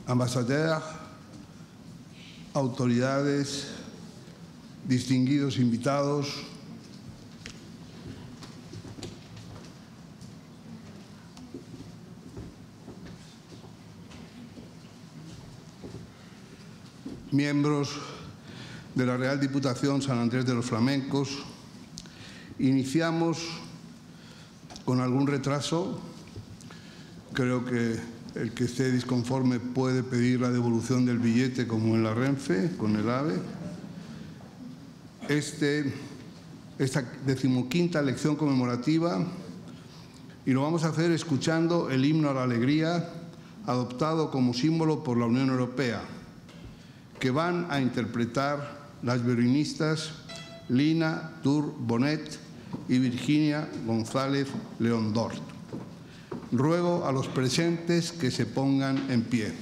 ambassadeurs, autoridades, distinguidos invitados, miembros de la Real Diputación San Andrés de los Flamencos, iniciamos con algún retraso. Creo que el que esté disconforme puede pedir la devolución del billete como en la Renfe, con el AVE. Esta 15ª lección conmemorativa, y lo vamos a hacer escuchando el himno a la alegría adoptado como símbolo por la Unión Europea, que van a interpretar las violinistas Lina Tur-Bonet y Virginia González Leondort. Ruego a los presentes que se pongan en pie.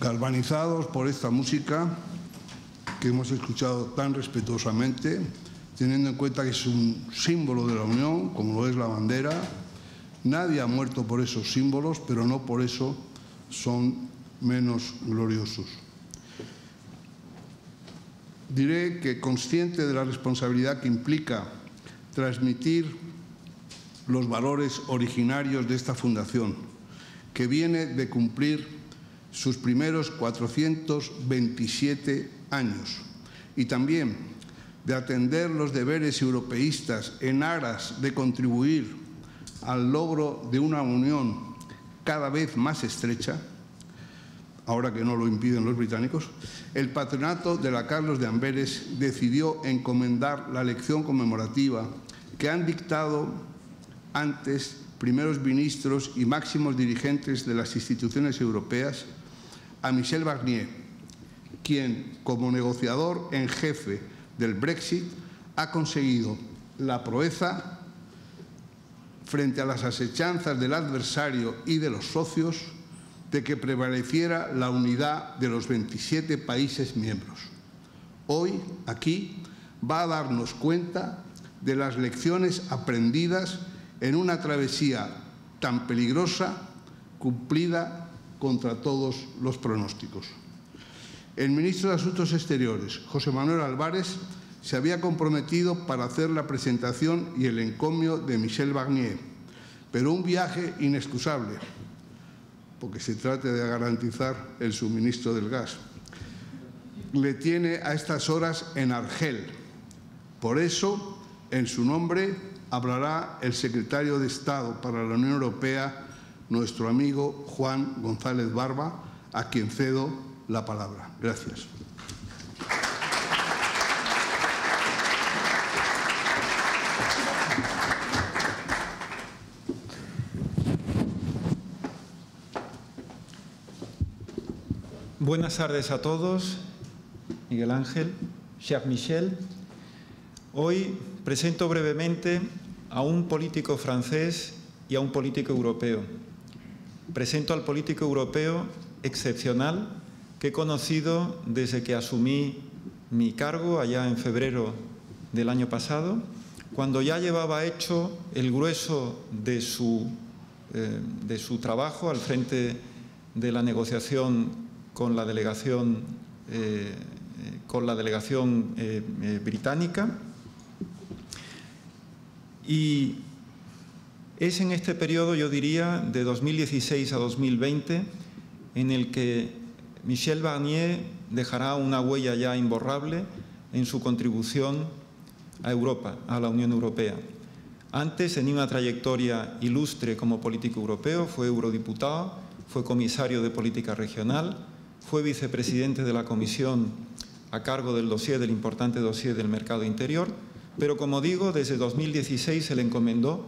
Galvanizados por esta música que hemos escuchado tan respetuosamente, teniendo en cuenta que es un símbolo de la Unión, como lo es la bandera. Nadie ha muerto por esos símbolos, pero no por eso son menos gloriosos. Diré que, consciente de la responsabilidad que implica transmitir los valores originarios de esta fundación, que viene de cumplir sus primeros 427 años, y también de atender los deberes europeístas en aras de contribuir al logro de una unión cada vez más estrecha, ahora que no lo impiden los británicos, el patronato de la Carlos de Amberes decidió encomendar la lección conmemorativa que han dictado antes primeros ministros y máximos dirigentes de las instituciones europeas, a Michel Barnier, quien, como negociador en jefe del Brexit, ha conseguido la proeza, frente a las asechanzas del adversario y de los socios, de que prevaleciera la unidad de los 27 países miembros. Hoy, aquí, va a darnos cuenta de las lecciones aprendidas en una travesía tan peligrosa, cumplida contra todos los pronósticos. El ministro de Asuntos Exteriores, José Manuel Álvarez, se había comprometido para hacer la presentación y el encomio de Michel Barnier, pero un viaje inexcusable, porque se trata de garantizar el suministro del gas, le tiene a estas horas en Argel. Por eso, en su nombre, hablará el secretario de Estado para la Unión Europea, nuestro amigo Juan González Barba, a quien cedo la palabra. Gracias. Buenas tardes a todos. Miguel Ángel, cher Michel. Hoy presento brevemente a un político francés y a un político europeo. Presento al político europeo excepcional que he conocido desde que asumí mi cargo allá en febrero del año pasado, cuando ya llevaba hecho el grueso de su trabajo al frente de la negociación con la delegación británica. Y es en este periodo, yo diría, de 2016 a 2020, en el que Michel Barnier dejará una huella ya imborrable en su contribución a Europa, a la Unión Europea. Antes tenía una trayectoria ilustre como político europeo, fue eurodiputado, fue comisario de política regional, fue vicepresidente de la Comisión a cargo del importante dossier del mercado interior, pero como digo, desde 2016 se le encomendó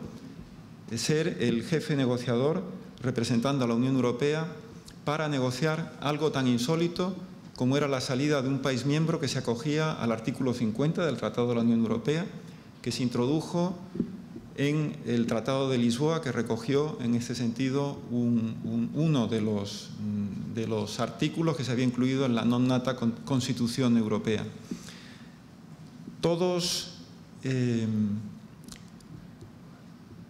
ser el jefe negociador representando a la Unión Europea para negociar algo tan insólito como era la salida de un país miembro que se acogía al artículo 50 del Tratado de la Unión Europea, que se introdujo en el Tratado de Lisboa, que recogió en este sentido uno de los artículos que se había incluido en la non nata Constitución Europea.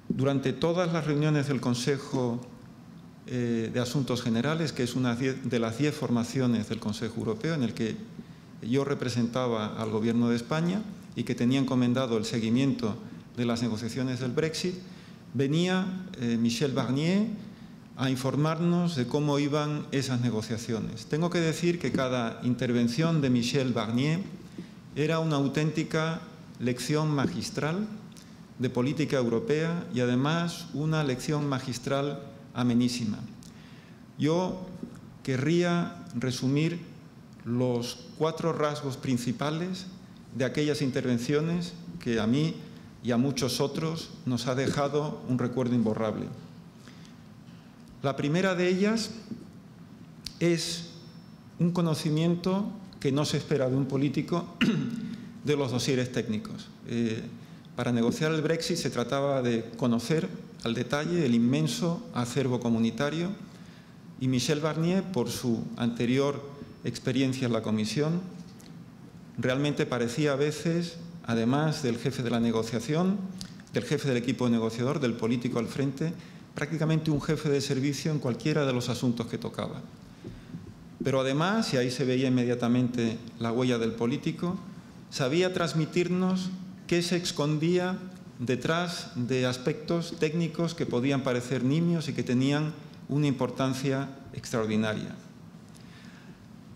Durante todas las reuniones del Consejo de Asuntos Generales, que es una de las 10 formaciones del Consejo Europeo, en el que yo representaba al Gobierno de España y que tenía encomendado el seguimiento de las negociaciones del Brexit, venía Michel Barnier a informarnos de cómo iban esas negociaciones. Tengo que decir que cada intervención de Michel Barnier era una auténtica lección magistral de política europea y además una lección magistral amenísima. Yo querría resumir los 4 rasgos principales de aquellas intervenciones que a mí y a muchos otros nos ha dejado un recuerdo imborrable. La primera de ellas es un conocimiento que no se espera de un político de los dosieres técnicos. Para negociar el Brexit se trataba de conocer al detalle el inmenso acervo comunitario y Michel Barnier, por su anterior experiencia en la Comisión, realmente parecía a veces, además del jefe de la negociación, del jefe del equipo negociador, del político al frente, prácticamente un jefe de servicio en cualquiera de los asuntos que tocaba. Pero además, y ahí se veía inmediatamente la huella del político, sabía transmitirnos qué se escondía detrás de aspectos técnicos que podían parecer nimios y que tenían una importancia extraordinaria.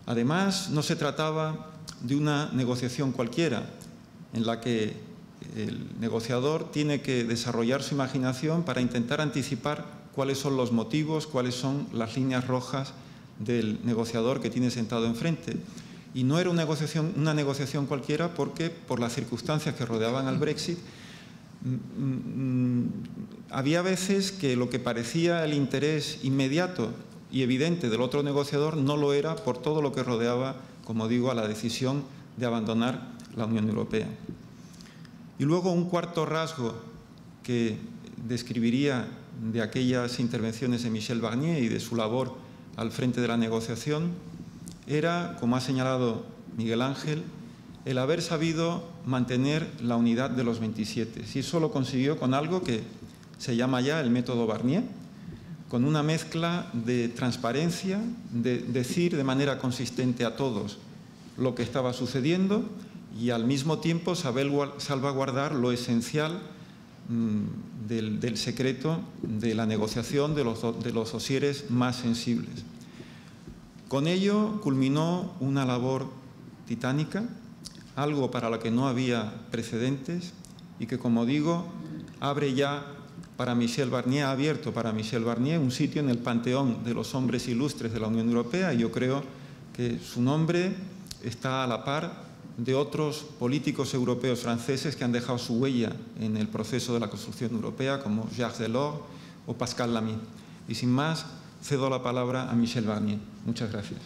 Además, no se trataba de una negociación cualquiera, en la que el negociador tiene que desarrollar su imaginación para intentar anticipar cuáles son los motivos, cuáles son las líneas rojas del negociador que tiene sentado enfrente. Y no era una negociación cualquiera porque, por las circunstancias que rodeaban al Brexit, había veces que lo que parecía el interés inmediato y evidente del otro negociador no lo era por todo lo que rodeaba, como digo, a la decisión de abandonar la Unión Europea. Y luego un cuarto rasgo que describiría de aquellas intervenciones de Michel Barnier y de su labor al frente de la negociación era, como ha señalado Miguel Ángel, el haber sabido mantener la unidad de los 27. Y eso lo consiguió con algo que se llama ya el método Barnier, con una mezcla de transparencia, de decir de manera consistente a todos lo que estaba sucediendo y al mismo tiempo saber salvaguardar lo esencial del secreto de la negociación de los dosieres más sensibles. Con ello culminó una labor titánica, algo para lo que no había precedentes y que, como digo, abre ya para Michel Barnier, ha abierto para Michel Barnier un sitio en el panteón de los hombres ilustres de la Unión Europea, y yo creo que su nombre está a la par de otros políticos europeos franceses que han dejado su huella en el proceso de la construcción europea, como Jacques Delors o Pascal Lamy. Y sin más, cedo la palabra a Michel Barnier. Muchas gracias.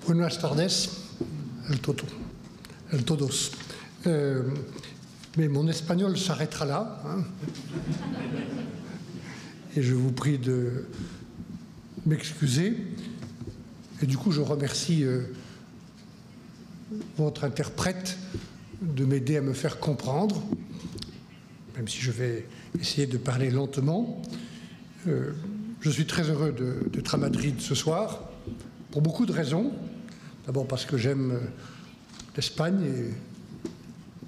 Buenas tardes, todos. Mais mon espagnol s'arrêtera là. Hein. Et je vous prie de m'excuser. Et du coup, je remercie votre interprète de m'aider à me faire comprendre, même si je vais essayer de parler lentement. Je suis très heureux d'être à Madrid ce soir, pour beaucoup de raisons. D'abord parce que j'aime l'Espagne et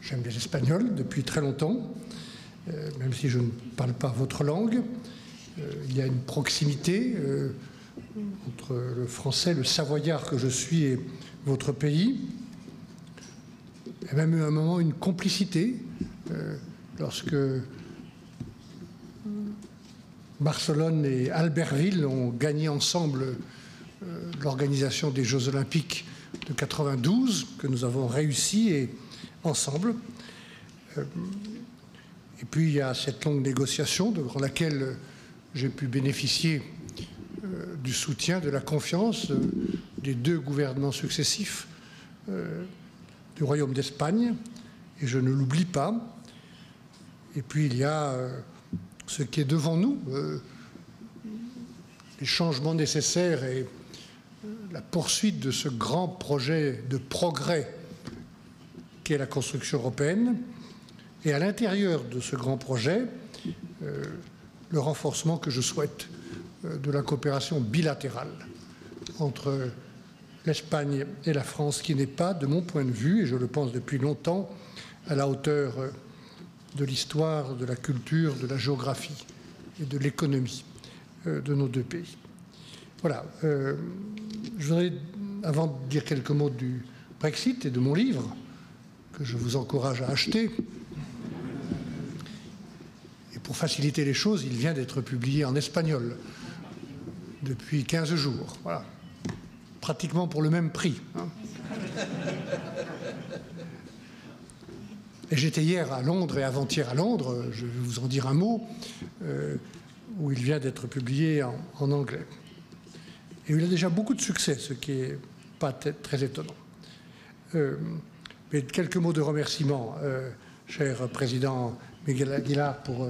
j'aime les Espagnols depuis très longtemps, même si je ne parle pas votre langue. Il y a une proximité entre le français, le savoyard que je suis et votre pays. Il y a même eu un moment une complicité lorsque Barcelone et Albertville ont gagné ensemble l'organisation des Jeux Olympiques de 92, que nous avons réussi et ensemble. Et puis il y a cette longue négociation dans laquelle j'ai pu bénéficier du soutien, de la confiance des deux gouvernements successifs du Royaume d'Espagne, et je ne l'oublie pas. Et puis il y a ce qui est devant nous, les changements nécessaires et la poursuite de ce grand projet de progrès qu'est la construction européenne, et à l'intérieur de ce grand projet, le renforcement que je souhaite de la coopération bilatérale entre l'Espagne et la France, qui n'est pas, de mon point de vue, et je le pense depuis longtemps, à la hauteur de l'histoire, de la culture, de la géographie et de l'économie de nos deux pays. Voilà. Je voudrais, avant de dire quelques mots du Brexit et de mon livre, que je vous encourage à acheter, et pour faciliter les choses, il vient d'être publié en espagnol depuis 15 jours. Voilà. Pratiquement pour le même prix. Hein. Et j'étais hier à Londres et avant-hier à Londres, je vais vous en dire un mot, où il vient d'être publié en anglais. Et il a déjà beaucoup de succès, ce qui n'est pas très étonnant. Mais quelques mots de remerciement, cher président Miguel Aguilar, pour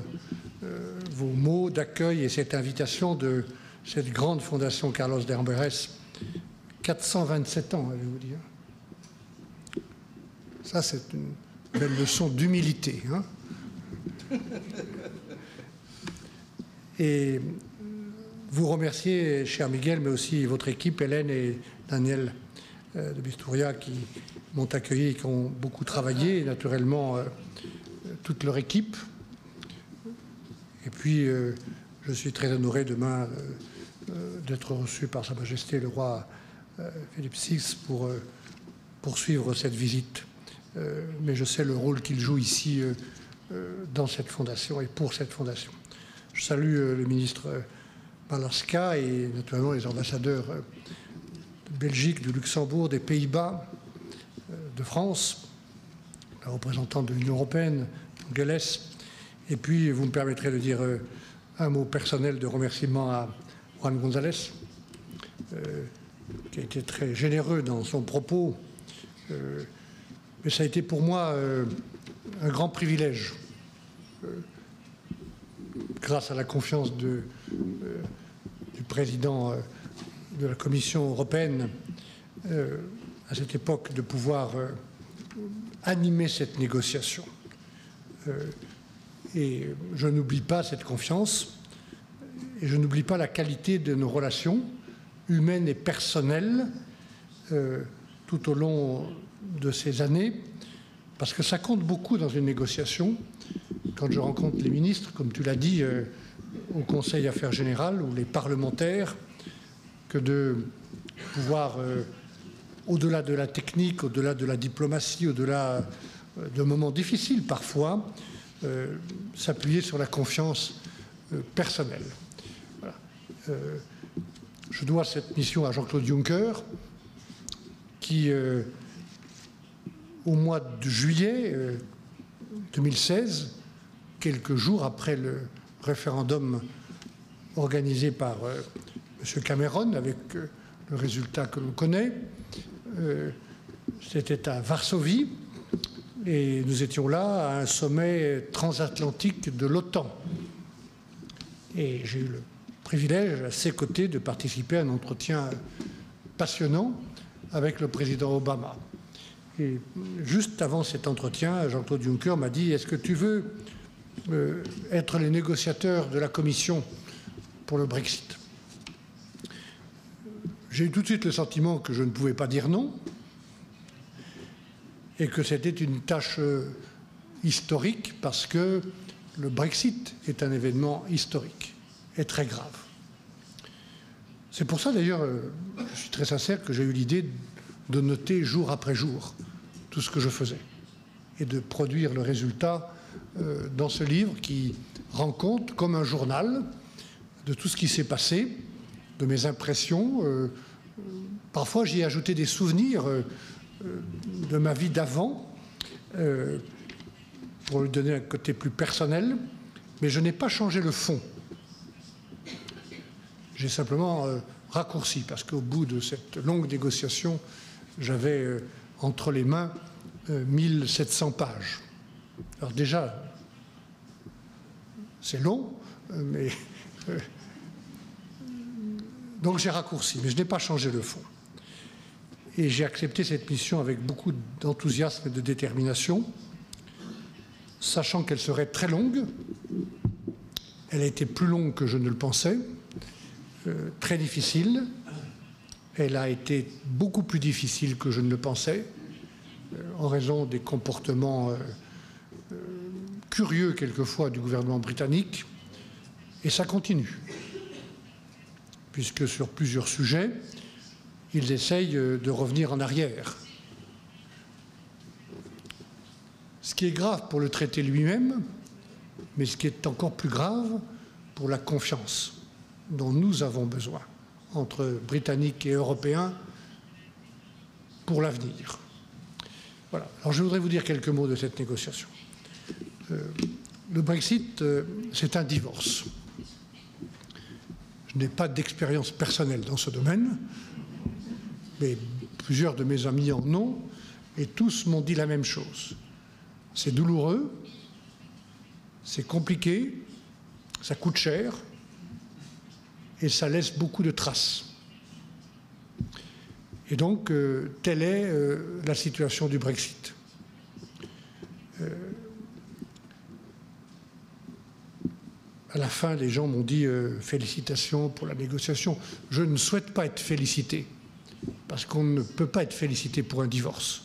vos mots d'accueil et cette invitation de cette grande fondation Carlos de Amberes. 427 ans, avez-vous dit. Ça, c'est une belle leçon d'humilité. Hein. Et vous remercier, cher Miguel, mais aussi votre équipe, Hélène et Daniel de Bisturia, qui m'ont accueilli et qui ont beaucoup travaillé, et naturellement toute leur équipe. Et puis, je suis très honoré demain d'être reçu par Sa Majesté le roi Philippe VI pour poursuivre cette visite. Mais je sais le rôle qu'il joue ici dans cette fondation et pour cette fondation. Je salue le ministre Malaska et naturellement les ambassadeurs de Belgique, de Luxembourg, des Pays-Bas, de France, la représentante de l'Union européenne, Angeles. Et puis, vous me permettrez de dire un mot personnel de remerciement à Juan González, qui a été très généreux dans son propos. Mais ça a été pour moi un grand privilège, grâce à la confiance du président de la Commission européenne, à cette époque, de pouvoir animer cette négociation. Et je n'oublie pas cette confiance, et je n'oublie pas la qualité de nos relations humaines et personnelles tout au long de ces années, parce que ça compte beaucoup dans une négociation. Quand je rencontre les ministres, comme tu l'as dit, au Conseil Affaires Générales ou les parlementaires, que de pouvoir, au-delà de la technique, au-delà de la diplomatie, au-delà de moments difficiles parfois, s'appuyer sur la confiance personnelle. Voilà. Je dois cette mission à Jean-Claude Juncker, qui, au mois de juillet 2016, quelques jours après le référendum organisé par M. Cameron, avec le résultat que l'on connaît, c'était à Varsovie, et nous étions là à un sommet transatlantique de l'OTAN. Et j'ai eu le privilège, à ses côtés, de participer à un entretien passionnant avec le président Obama. Et juste avant cet entretien, Jean-Claude Juncker m'a dit « Est-ce que tu veux être les négociateurs de la Commission pour le Brexit ?» J'ai eu tout de suite le sentiment que je ne pouvais pas dire non et que c'était une tâche historique parce que le Brexit est un événement historique et très grave. C'est pour ça d'ailleurs, je suis très sincère, que j'ai eu l'idée de noter jour après jour tout ce que je faisais et de produire le résultat dans ce livre qui rend compte, comme un journal, de tout ce qui s'est passé, de mes impressions. Parfois, j'y ai ajouté des souvenirs de ma vie d'avant, pour lui donner un côté plus personnel, mais je n'ai pas changé le fond. J'ai simplement raccourci, parce qu'au bout de cette longue négociation, j'avais entre les mains 1700 pages. Alors déjà, c'est long, mais... donc j'ai raccourci, mais je n'ai pas changé le fond. Et j'ai accepté cette mission avec beaucoup d'enthousiasme et de détermination, sachant qu'elle serait très longue. Elle a été plus longue que je ne le pensais, très difficile. Elle a été beaucoup plus difficile que je ne le pensais, en raison des comportements curieux quelquefois du gouvernement britannique. Et ça continue, puisque sur plusieurs sujets, ils essayent de revenir en arrière. Ce qui est grave pour le traité lui-même, mais ce qui est encore plus grave pour la confiance dont nous avons besoin entre Britanniques et Européens pour l'avenir. Voilà. Alors je voudrais vous dire quelques mots de cette négociation. Le Brexit, c'est un divorce. Je n'ai pas d'expérience personnelle dans ce domaine, mais plusieurs de mes amis en ont, et tous m'ont dit la même chose. C'est douloureux, c'est compliqué, ça coûte cher, et ça laisse beaucoup de traces. Et donc, telle est la situation du Brexit. À la fin, les gens m'ont dit félicitations pour la négociation. Je ne souhaite pas être félicité, parce qu'on ne peut pas être félicité pour un divorce.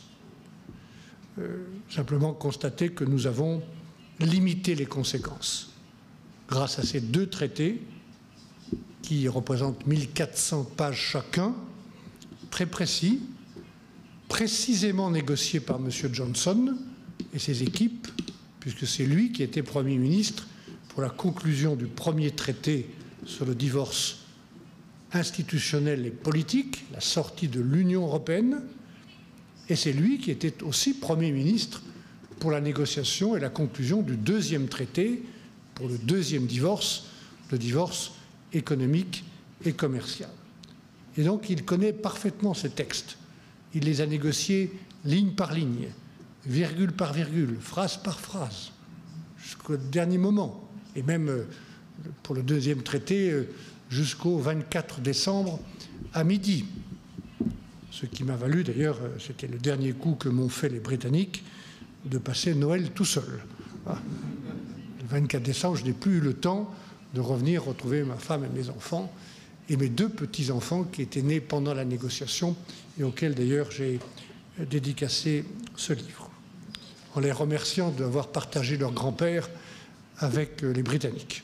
Simplement constater que nous avons limité les conséquences grâce à ces deux traités qui représentent 1400 pages chacun, très précis, précisément négociés par M. Johnson et ses équipes, puisque c'est lui qui était Premier ministre pour la conclusion du premier traité sur le divorce institutionnel et politique, la sortie de l'Union européenne, et c'est lui qui était aussi Premier ministre pour la négociation et la conclusion du deuxième traité pour le deuxième divorce, le divorce économique et commercial. Et donc il connaît parfaitement ces textes. Il les a négociés ligne par ligne, virgule par virgule, phrase par phrase, jusqu'au dernier moment. Et même pour le deuxième traité, jusqu'au 24 décembre à midi. Ce qui m'a valu d'ailleurs, c'était le dernier coup que m'ont fait les Britanniques, de passer Noël tout seul. Le 24 décembre, je n'ai plus eu le temps de revenir retrouver ma femme et mes enfants, et mes deux petits-enfants qui étaient nés pendant la négociation et auxquels d'ailleurs j'ai dédicacé ce livre, en les remerciant d'avoir partagé leur grand-père avec les Britanniques.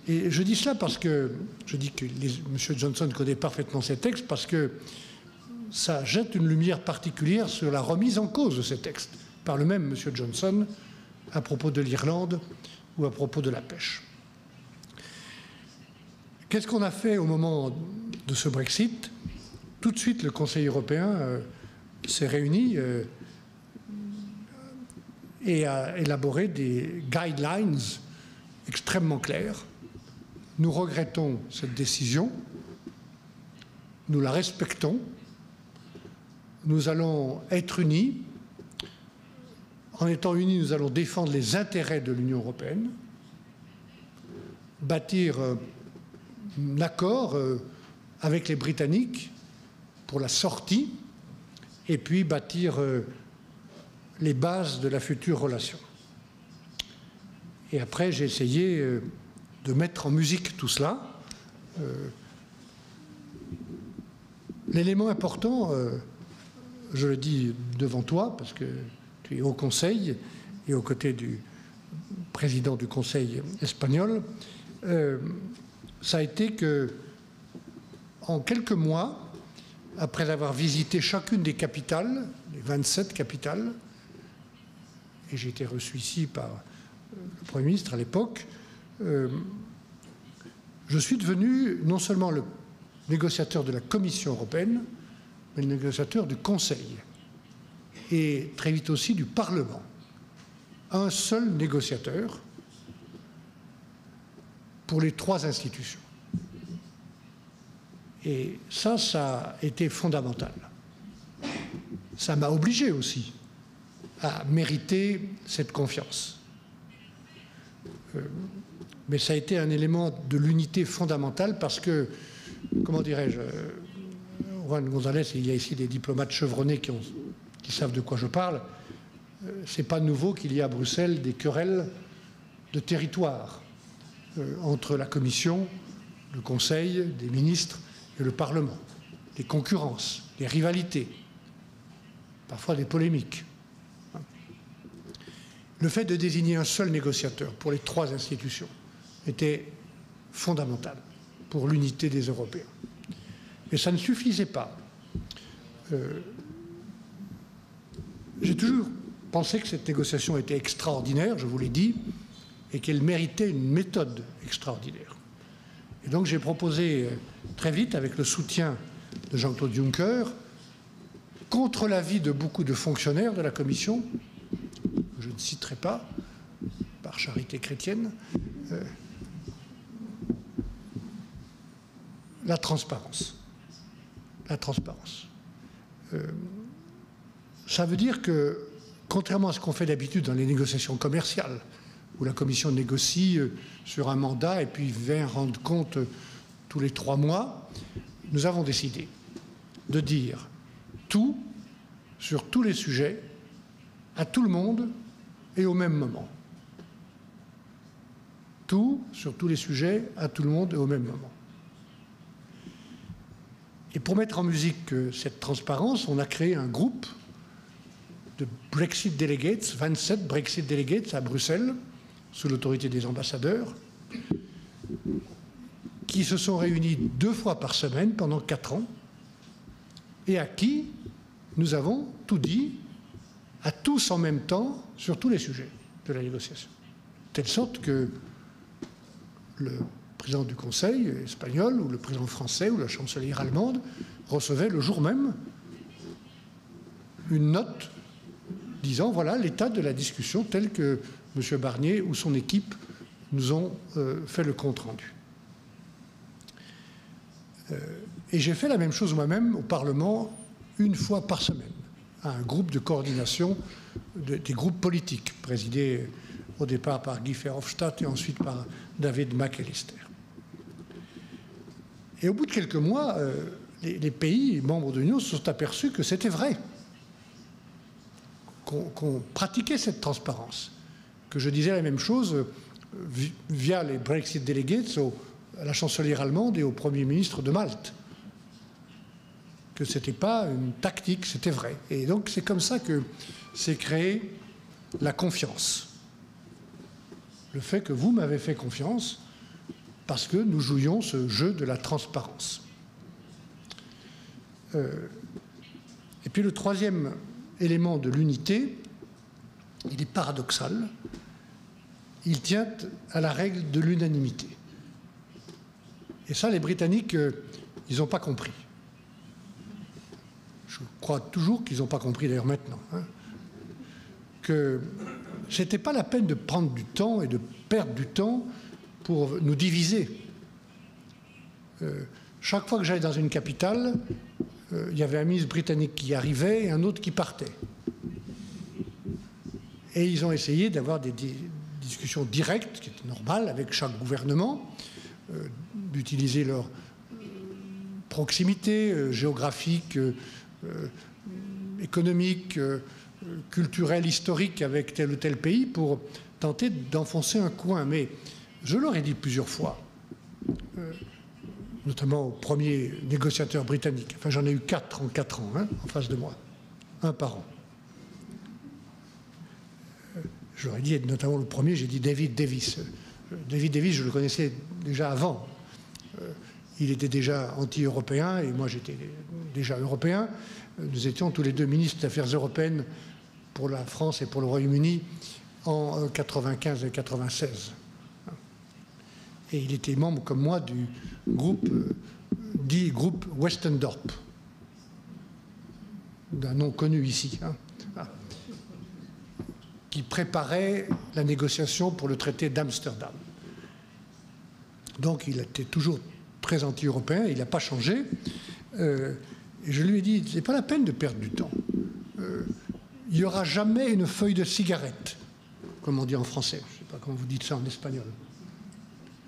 Et je dis cela parce que, je dis que M. Johnson connaît parfaitement ces textes parce que ça jette une lumière particulière sur la remise en cause de ces textes par le même M. Johnson à propos de l'Irlande ou à propos de la pêche. Qu'est-ce qu'on a fait au moment de ce Brexit? Tout de suite, le Conseil européen s'est réuni et a élaboré des guidelines extrêmement claires. Nous regrettons cette décision, nous la respectons, nous allons être unis. En étant unis, nous allons défendre les intérêts de l'Union européenne, bâtir un accord avec les Britanniques pour la sortie, et puis bâtir les bases de la future relation. Et après, j'ai essayé de mettre en musique tout cela. L'élément important, je le dis devant toi, parce que tu es au Conseil et aux côtés du président du Conseil espagnol, ça a été que, en quelques mois, après avoir visité chacune des capitales, les 27 capitales, et j'ai été reçu ici par le Premier ministre à l'époque, je suis devenu non seulement le négociateur de la Commission européenne, mais le négociateur du Conseil, et très vite aussi du Parlement. Un seul négociateur pour les trois institutions. Et ça a été fondamental. Ça m'a obligé aussi à mériter cette confiance. Mais ça a été un élément de l'unité fondamentale parce que, comment dirais-je, Juan González, il y a ici des diplomates chevronnés qui savent de quoi je parle. C'est pas nouveau qu'il y ait à Bruxelles des querelles de territoire entre la Commission, le Conseil, des ministres et le Parlement. Des concurrences, des rivalités, parfois des polémiques. Le fait de désigner un seul négociateur pour les trois institutions était fondamental pour l'unité des Européens. Mais ça ne suffisait pas. J'ai toujours pensé que cette négociation était extraordinaire, je vous l'ai dit, et qu'elle méritait une méthode extraordinaire. Et donc j'ai proposé très vite, avec le soutien de Jean-Claude Juncker, contre l'avis de beaucoup de fonctionnaires de la Commission, que je ne citerai pas, par charité chrétienne, la transparence. La transparence. Ça veut dire que, contrairement à ce qu'on fait d'habitude dans les négociations commerciales, où la Commission négocie sur un mandat et puis vient rendre compte tous les 3 mois, nous avons décidé de dire tout sur tous les sujets, à tout le monde et au même moment. Tout sur tous les sujets, à tout le monde et au même moment. Et pour mettre en musique cette transparence, on a créé un groupe de Brexit Delegates, 27 Brexit Delegates à Bruxelles, sous l'autorité des ambassadeurs, qui se sont réunis 2 fois par semaine pendant 4 ans, et à qui nous avons tout dit à tous en même temps sur tous les sujets de la négociation. De telle sorte que le président du Conseil espagnol ou le président français ou la chancelière allemande recevait le jour même une note disant voilà l'état de la discussion tel que M. Barnier ou son équipe nous ont fait le compte-rendu. Et j'ai fait la même chose moi-même au Parlement une fois par semaine, à un groupe de coordination des groupes politiques, présidé au départ par Guy Verhofstadt et ensuite par David McAllister. Et au bout de quelques mois, les pays membres de l'Union se sont aperçus que c'était vrai, qu'on pratiquait cette transparence, que je disais la même chose via les Brexit Delegates à la chancelière allemande et au Premier ministre de Malte, que ce n'était pas une tactique, c'était vrai. Et donc c'est comme ça que s'est créée la confiance. Le fait que vous m'avez fait confiance parce que nous jouions ce jeu de la transparence. Et puis le troisième élément de l'unité, il est paradoxal, il tient à la règle de l'unanimité. Et ça, les Britanniques, ils n'ont pas compris. Je crois toujours qu'ils n'ont pas compris, d'ailleurs maintenant, que ce n'était pas la peine de prendre du temps et de perdre du temps pour nous diviser. Chaque fois que j'allais dans une capitale, il y avait un ministre britannique qui arrivait et un autre qui partait. Et ils ont essayé d'avoir des discussions directes, ce qui est normal avec chaque gouvernement, d'utiliser leur proximité géographique, économique, culturelle, historique avec tel ou tel pays pour tenter d'enfoncer un coin. Mais je leur ai dit plusieurs fois, notamment au premier négociateur britannique, enfin j'en ai eu 4 en 4 ans en face de moi, un par an. Je leur ai dit, notamment le premier, j'ai dit David Davis. David Davis, je le connaissais déjà avant. Il était déjà anti-européen et moi j'étais déjà européen. Nous étions tous les deux ministres des Affaires européennes pour la France et pour le Royaume-Uni en 1995 et 1996. Et il était membre, comme moi, du groupe dit groupe Westendorp, d'un nom connu ici, qui préparait la négociation pour le traité d'Amsterdam. Donc il était toujours très anti-européen, il n'a pas changé. Et je lui ai dit, ce n'est pas la peine de perdre du temps. Il n'y aura jamais une feuille de cigarette, comme on dit en français. Je ne sais pas comment vous dites ça en espagnol.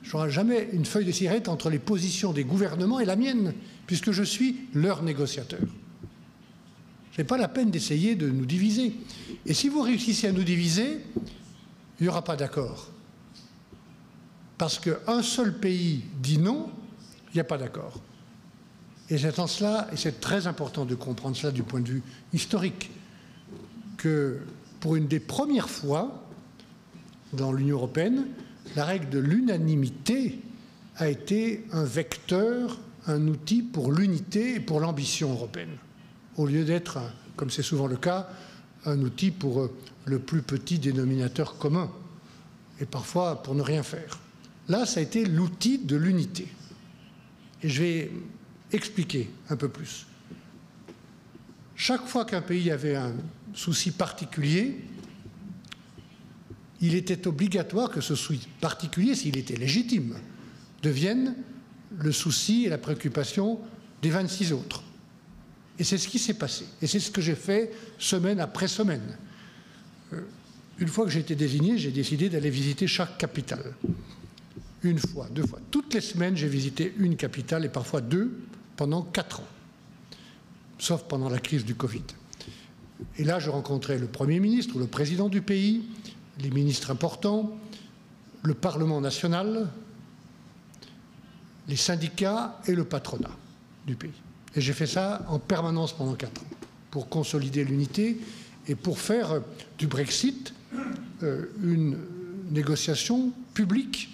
Il n'y aura jamais une feuille de cigarette entre les positions des gouvernements et la mienne, puisque je suis leur négociateur. Ce n'est pas la peine d'essayer de nous diviser. Et si vous réussissez à nous diviser, il n'y aura pas d'accord. Parce qu'un seul pays dit non, il n'y a pas d'accord. Et c'est en cela, et c'est très important de comprendre cela du point de vue historique, que pour une des premières fois dans l'Union européenne, la règle de l'unanimité a été un vecteur, un outil pour l'unité et pour l'ambition européenne, au lieu d'être, comme c'est souvent le cas, un outil pour le plus petit dénominateur commun, et parfois pour ne rien faire. Là, ça a été l'outil de l'unité. Et je vais expliquer un peu plus. Chaque fois qu'un pays avait un souci particulier, il était obligatoire que ce souci particulier, s'il était légitime, devienne le souci et la préoccupation des 26 autres. Et c'est ce qui s'est passé. Et c'est ce que j'ai fait semaine après semaine. Une fois que j'ai été désigné, j'ai décidé d'aller visiter chaque capitale. Une fois, 2 fois. Toutes les semaines, j'ai visité une capitale et parfois 2 pendant 4 ans, sauf pendant la crise du Covid. Et là, je rencontrais le Premier ministre ou le président du pays, les ministres importants, le Parlement national, les syndicats et le patronat du pays. Et j'ai fait ça en permanence pendant 4 ans, pour consolider l'unité et pour faire du Brexit une négociation publique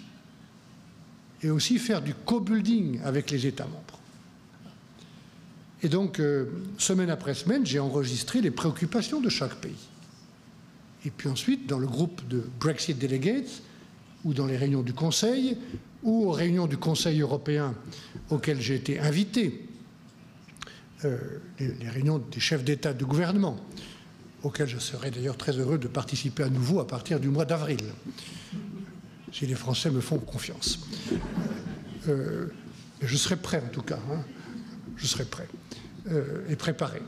et aussi faire du co-building avec les États membres. Et donc, semaine après semaine, j'ai enregistré les préoccupations de chaque pays. et puis ensuite dans le groupe de Brexit Delegates, ou dans les réunions du Conseil, ou aux réunions du Conseil européen auxquelles j'ai été invité, les réunions des chefs d'État et de gouvernement, auxquelles je serai d'ailleurs très heureux de participer à nouveau à partir du mois d'avril, si les Français me font confiance. Je serai prêt en tout cas, hein. Je serai prêt et préparé.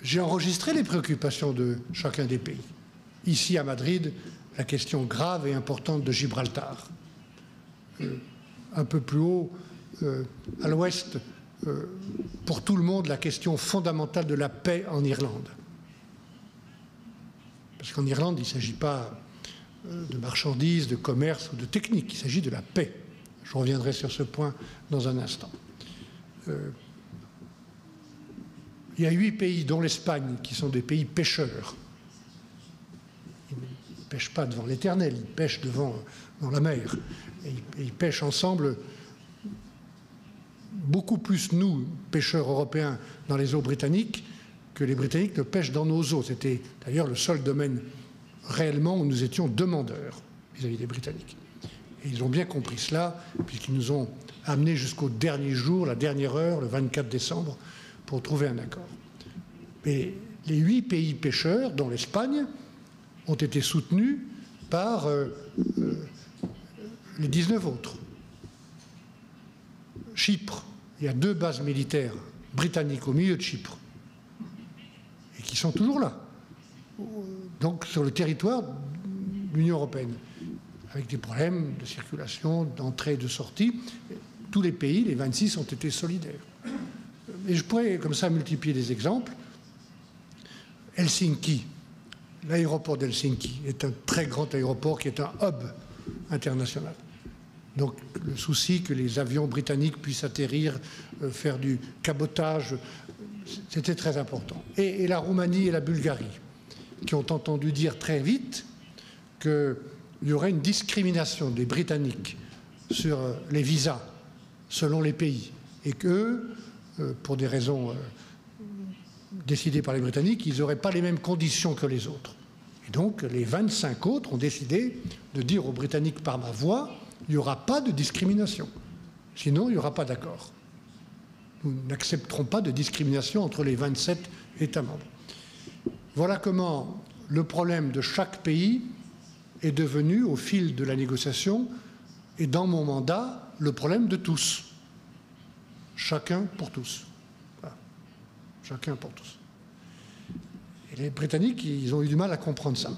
J'ai enregistré les préoccupations de chacun des pays. Ici à Madrid, la question grave et importante de Gibraltar. Un peu plus haut, à l'ouest, pour tout le monde, la question fondamentale de la paix en Irlande. Parce qu'en Irlande, il ne s'agit pas de marchandises, de commerce ou de technique, il s'agit de la paix. Je reviendrai sur ce point dans un instant. Il y a 8 pays, dont l'Espagne, qui sont des pays pêcheurs. Ils ne pêchent pas devant l'Éternel, ils pêchent dans la mer. Et ils pêchent ensemble, beaucoup plus nous, pêcheurs européens, dans les eaux britanniques, que les Britanniques ne pêchent dans nos eaux. C'était d'ailleurs le seul domaine réellement où nous étions demandeurs vis-à-vis des Britanniques. Et ils ont bien compris cela, puisqu'ils nous ont amenés jusqu'au dernier jour, la dernière heure, le 24 décembre, pour trouver un accord. Mais les 8 pays pêcheurs, dont l'Espagne, ont été soutenus par les 19 autres. Chypre, il y a 2 bases militaires britanniques au milieu de Chypre, et qui sont toujours là, donc sur le territoire de l'Union européenne, avec des problèmes de circulation, d'entrée et de sortie. Tous les pays, les 26, ont été solidaires. Et je pourrais comme ça multiplier des exemples. Helsinki, l'aéroport d'Helsinki est un très grand aéroport qui est un hub international. Donc le souci que les avions britanniques puissent atterrir, faire du cabotage, c'était très important. Et la Roumanie et la Bulgarie, qui ont entendu dire très vite qu'il y aurait une discrimination des Britanniques sur les visas selon les pays, et qu'eux, pour des raisons décidées par les Britanniques, ils n'auraient pas les mêmes conditions que les autres. Et donc les 25 autres ont décidé de dire aux Britanniques par ma voix, il n'y aura pas de discrimination, sinon il n'y aura pas d'accord. Nous n'accepterons pas de discrimination entre les 27 États membres. Voilà comment le problème de chaque pays est devenu, au fil de la négociation, et dans mon mandat, le problème de tous. Chacun pour tous. Voilà. Chacun pour tous. Et les Britanniques, ils ont eu du mal à comprendre ça.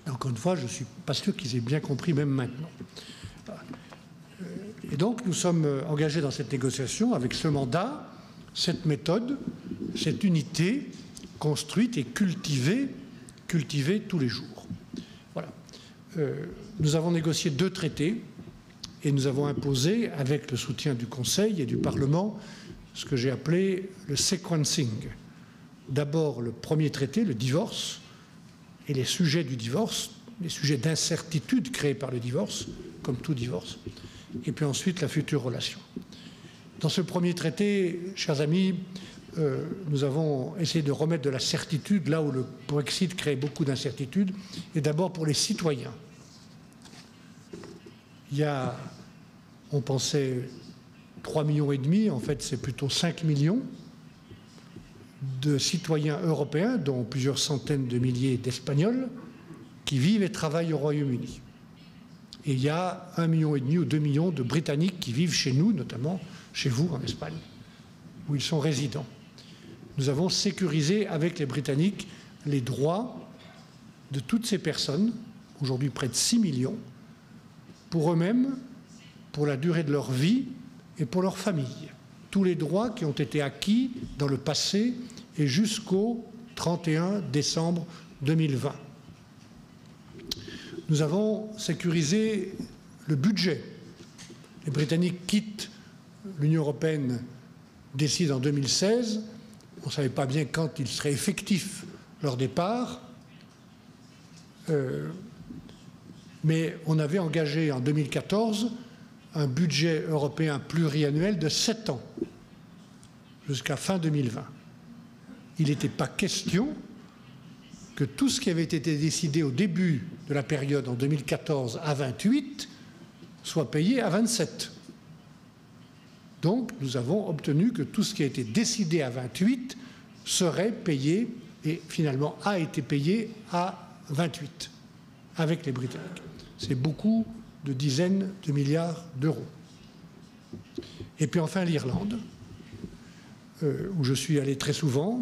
Et encore une fois, je ne suis pas sûr qu'ils aient bien compris, même maintenant. Voilà. Et donc, nous sommes engagés dans cette négociation avec ce mandat, cette méthode, cette unité construite et cultivée tous les jours. Voilà. Nous avons négocié 2 traités et nous avons imposé, avec le soutien du Conseil et du Parlement, ce que j'ai appelé le sequencing. D'abord, le premier traité, le divorce, et les sujets du divorce, les sujets d'incertitude créés par le divorce, comme tout divorce, et puis ensuite la future relation. Dans ce premier traité, chers amis, nous avons essayé de remettre de la certitude là où le Brexit crée beaucoup d'incertitudes, et d'abord pour les citoyens. Il y a, on pensait 3,5 millions, en fait c'est plutôt 5 millions de citoyens européens, dont plusieurs centaines de milliers d'Espagnols, qui vivent et travaillent au Royaume-Uni. Et il y a 1,5 million ou 2 millions de Britanniques qui vivent chez nous, notamment chez vous en Espagne, où ils sont résidents. Nous avons sécurisé avec les Britanniques les droits de toutes ces personnes, aujourd'hui près de 6 millions, pour eux-mêmes, pour la durée de leur vie et pour leur famille. Tous les droits qui ont été acquis dans le passé et jusqu'au 31 décembre 2020. Nous avons sécurisé le budget. Les Britanniques quittent l'Union européenne, décident en 2016. On ne savait pas bien quand il serait effectif leur départ. Mais on avait engagé en 2014 un budget européen pluriannuel de 7 ans, jusqu'à fin 2020. Il n'était pas question que tout ce qui avait été décidé au début de la période en 2014 à 28 soit payé à 27. Donc nous avons obtenu que tout ce qui a été décidé à 28 serait payé et finalement a été payé à 28 avec les Britanniques. C'est beaucoup de dizaines de milliards d'euros. Et puis enfin l'Irlande, où je suis allé très souvent.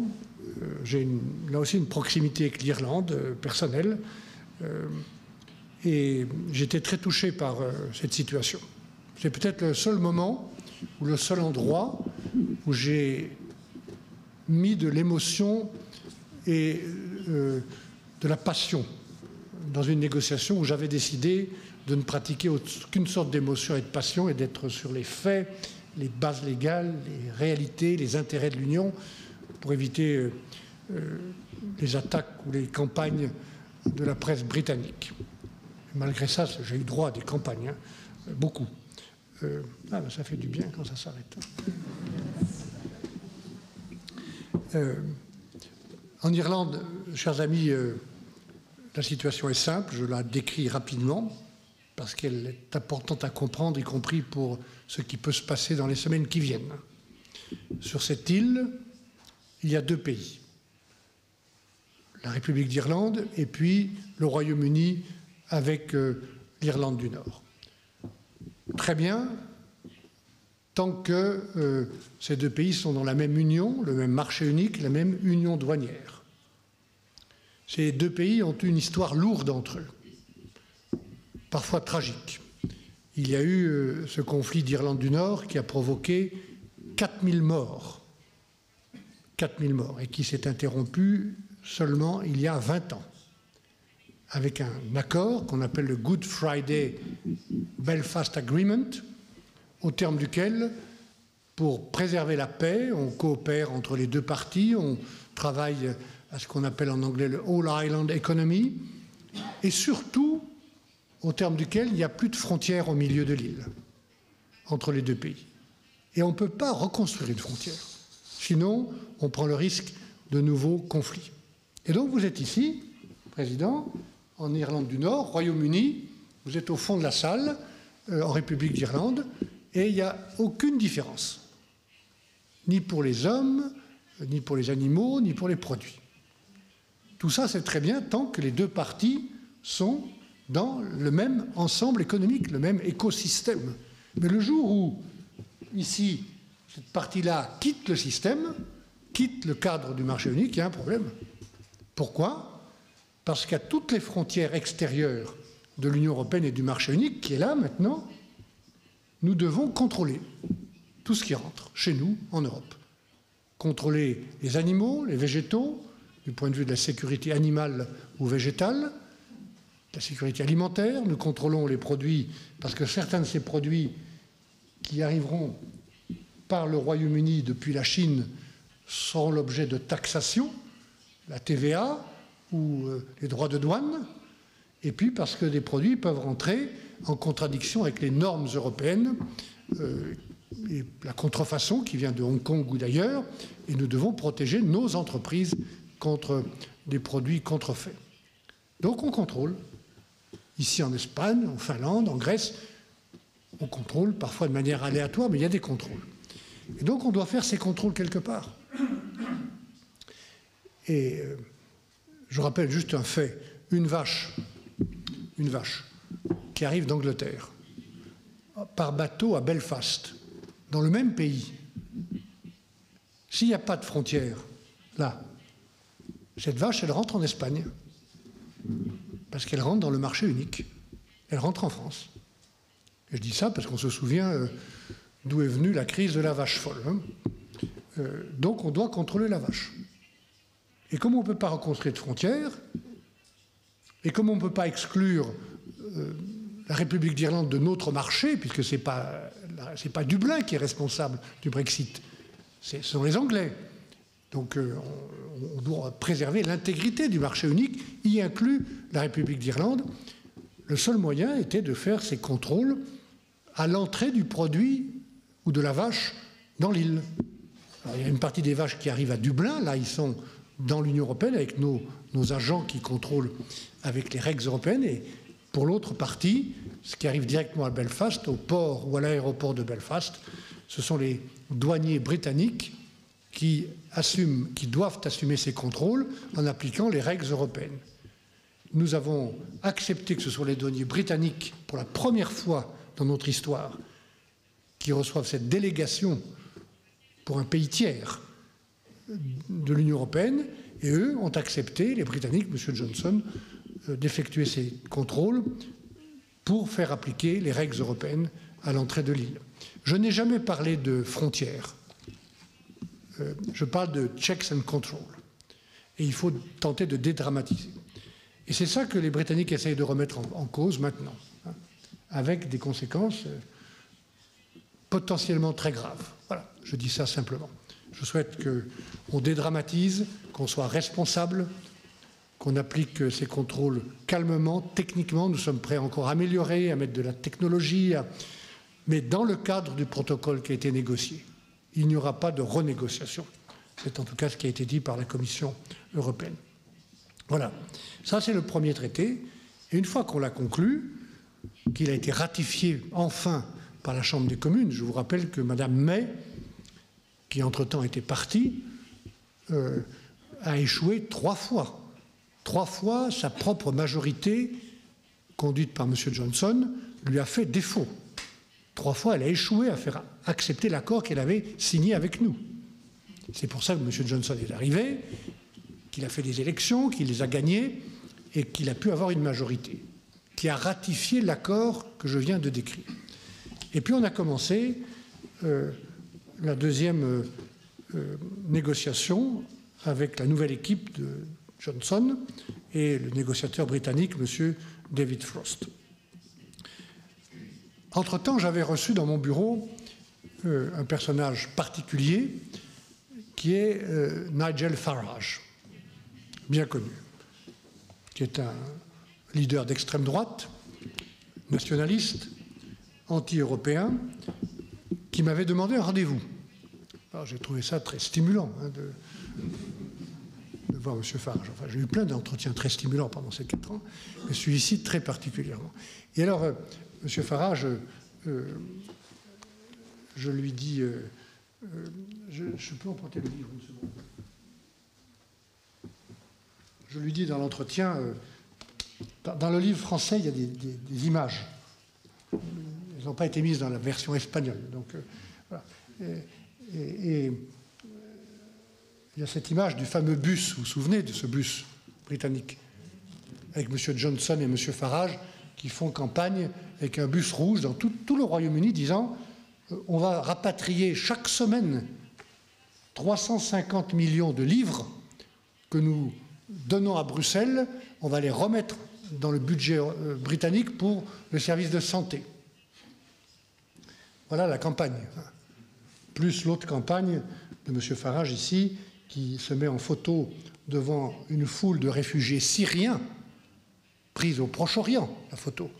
J'ai là aussi une proximité avec l'Irlande personnelle. Et j'étais très touché par cette situation. C'est peut-être le seul moment ou le seul endroit où j'ai mis de l'émotion et de la passion dans une négociation où j'avais décidé de ne pratiquer aucune sorte d'émotion et de passion et d'être sur les faits, les bases légales, les réalités, les intérêts de l'Union pour éviter les attaques ou les campagnes de la presse britannique. Et malgré ça, j'ai eu droit à des campagnes, hein, beaucoup. Ben ça fait du bien quand ça s'arrête. En Irlande, chers amis, la situation est simple, je la décris rapidement, parce qu'elle est importante à comprendre, y compris pour ce qui peut se passer dans les semaines qui viennent. Sur cette île, il y a deux pays, la République d'Irlande et puis le Royaume-Uni avec l'Irlande du Nord. Très bien, tant que ces deux pays sont dans la même union, le même marché unique, la même union douanière. Ces deux pays ont une histoire lourde entre eux, parfois tragique. Il y a eu ce conflit d'Irlande du Nord qui a provoqué 4000 morts. 4000 morts, et qui s'est interrompu seulement il y a 20 ans, avec un accord qu'on appelle le Good Friday Belfast Agreement, au terme duquel, pour préserver la paix, on coopère entre les deux parties, on travaille à ce qu'on appelle en anglais le All Island Economy, et surtout, au terme duquel il n'y a plus de frontières au milieu de l'île, entre les deux pays. Et on ne peut pas reconstruire une frontière. Sinon, on prend le risque de nouveaux conflits. Et donc, vous êtes ici, Président, en Irlande du Nord, Royaume-Uni, vous êtes au fond de la salle, en République d'Irlande, et il n'y a aucune différence, ni pour les hommes, ni pour les animaux, ni pour les produits. Tout ça, c'est très bien tant que les deux parties sont dans le même ensemble économique, le même écosystème. Mais le jour où, ici, cette partie-là quitte le système, quitte le cadre du marché unique, il y a un problème. Pourquoi? Parce qu'à toutes les frontières extérieures de l'Union européenne et du marché unique, qui est là maintenant, nous devons contrôler tout ce qui rentre chez nous, en Europe. Contrôler les animaux, les végétaux, du point de vue de la sécurité animale ou végétale, la sécurité alimentaire, nous contrôlons les produits, parce que certains de ces produits qui arriveront par le Royaume-Uni depuis la Chine seront l'objet de taxation, la TVA ou les droits de douane, et puis parce que des produits peuvent rentrer en contradiction avec les normes européennes, et la contrefaçon qui vient de Hong Kong ou d'ailleurs, et nous devons protéger nos entreprises contre des produits contrefaits. Donc on contrôle. Ici en Espagne, en Finlande, en Grèce, on contrôle parfois de manière aléatoire, mais il y a des contrôles. Et donc on doit faire ces contrôles quelque part. Et je rappelle juste un fait. Une vache qui arrive d'Angleterre par bateau à Belfast, dans le même pays, s'il n'y a pas de frontière, là, cette vache, elle rentre en Espagne, parce qu'elle rentre dans le marché unique. Elle rentre en France. Et je dis ça parce qu'on se souvient d'où est venue la crise de la vache folle. Hein. Donc on doit contrôler la vache. Et comme on ne peut pas reconstruire de frontières, et comme on ne peut pas exclure la République d'Irlande de notre marché, puisque ce n'est pas Dublin qui est responsable du Brexit, ce sont les Anglais. Donc on doit préserver l'intégrité du marché unique, y inclut la République d'Irlande. Le seul moyen était de faire ces contrôles à l'entrée du produit ou de la vache dans l'île. Il y a une partie des vaches qui arrivent à Dublin, là ils sont dans l'Union européenne avec nos agents qui contrôlent avec les règles européennes, et pour l'autre partie, ce qui arrive directement à Belfast, au port ou à l'aéroport de Belfast, ce sont les douaniers britanniques qui doivent assumer ces contrôles en appliquant les règles européennes. Nous avons accepté que ce soit les douaniers britanniques, pour la première fois dans notre histoire, qui reçoivent cette délégation pour un pays tiers de l'Union européenne, et eux ont accepté, les Britanniques, M. Johnson, d'effectuer ces contrôles pour faire appliquer les règles européennes à l'entrée de l'île. Je n'ai jamais parlé de frontières. Je parle de checks and control. Et il faut tenter de dédramatiser. Et c'est ça que les Britanniques essayent de remettre en cause maintenant, hein, avec des conséquences potentiellement très graves. Voilà, je dis ça simplement. Je souhaite qu'on dédramatise, qu'on soit responsable, qu'on applique ces contrôles calmement, techniquement. Nous sommes prêts encore à améliorer, à mettre de la technologie, mais dans le cadre du protocole qui a été négocié. Il n'y aura pas de renégociation. C'est en tout cas ce qui a été dit par la Commission européenne. Voilà, ça c'est le premier traité. Et une fois qu'on l'a conclu, qu'il a été ratifié enfin par la Chambre des communes, je vous rappelle que Mme May, qui entre-temps était partie, a échoué 3 fois. 3 fois, sa propre majorité, conduite par M. Johnson, lui a fait défaut. 3 fois, elle a échoué à faire accepter l'accord qu'elle avait signé avec nous. C'est pour ça que M. Johnson est arrivé, qu'il a fait des élections, qu'il les a gagnées et qu'il a pu avoir une majorité, qui a ratifié l'accord que je viens de décrire. Et puis on a commencé la deuxième négociation avec la nouvelle équipe de Johnson et le négociateur britannique, M. David Frost. Entre-temps, j'avais reçu dans mon bureau un personnage particulier qui est Nigel Farage, bien connu, qui est un leader d'extrême droite, nationaliste, anti-européen, qui m'avait demandé un rendez-vous. Alors j'ai trouvé ça très stimulant hein, de voir M. Farage. Enfin, j'ai eu plein d'entretiens très stimulants pendant ces 4 ans, mais celui-ci très particulièrement. Et alors, M. Farage, je lui dis... je peux emprunter le livre une seconde. Je lui dis dans l'entretien, dans le livre français, il y a des images. Elles n'ont pas été mises dans la version espagnole. Donc, voilà. Et il y a cette image du fameux bus, vous vous souvenez de ce bus britannique, avec M. Johnson et M. Farage qui font campagne avec un bus rouge dans tout le Royaume-Uni disant on va rapatrier chaque semaine 350 millions de livres que nous donnons à Bruxelles, on va les remettre dans le budget britannique pour le service de santé. Voilà la campagne. Plus l'autre campagne de M. Farage ici, qui se met en photo devant une foule de réfugiés syriens prise au Proche-Orient, la photo,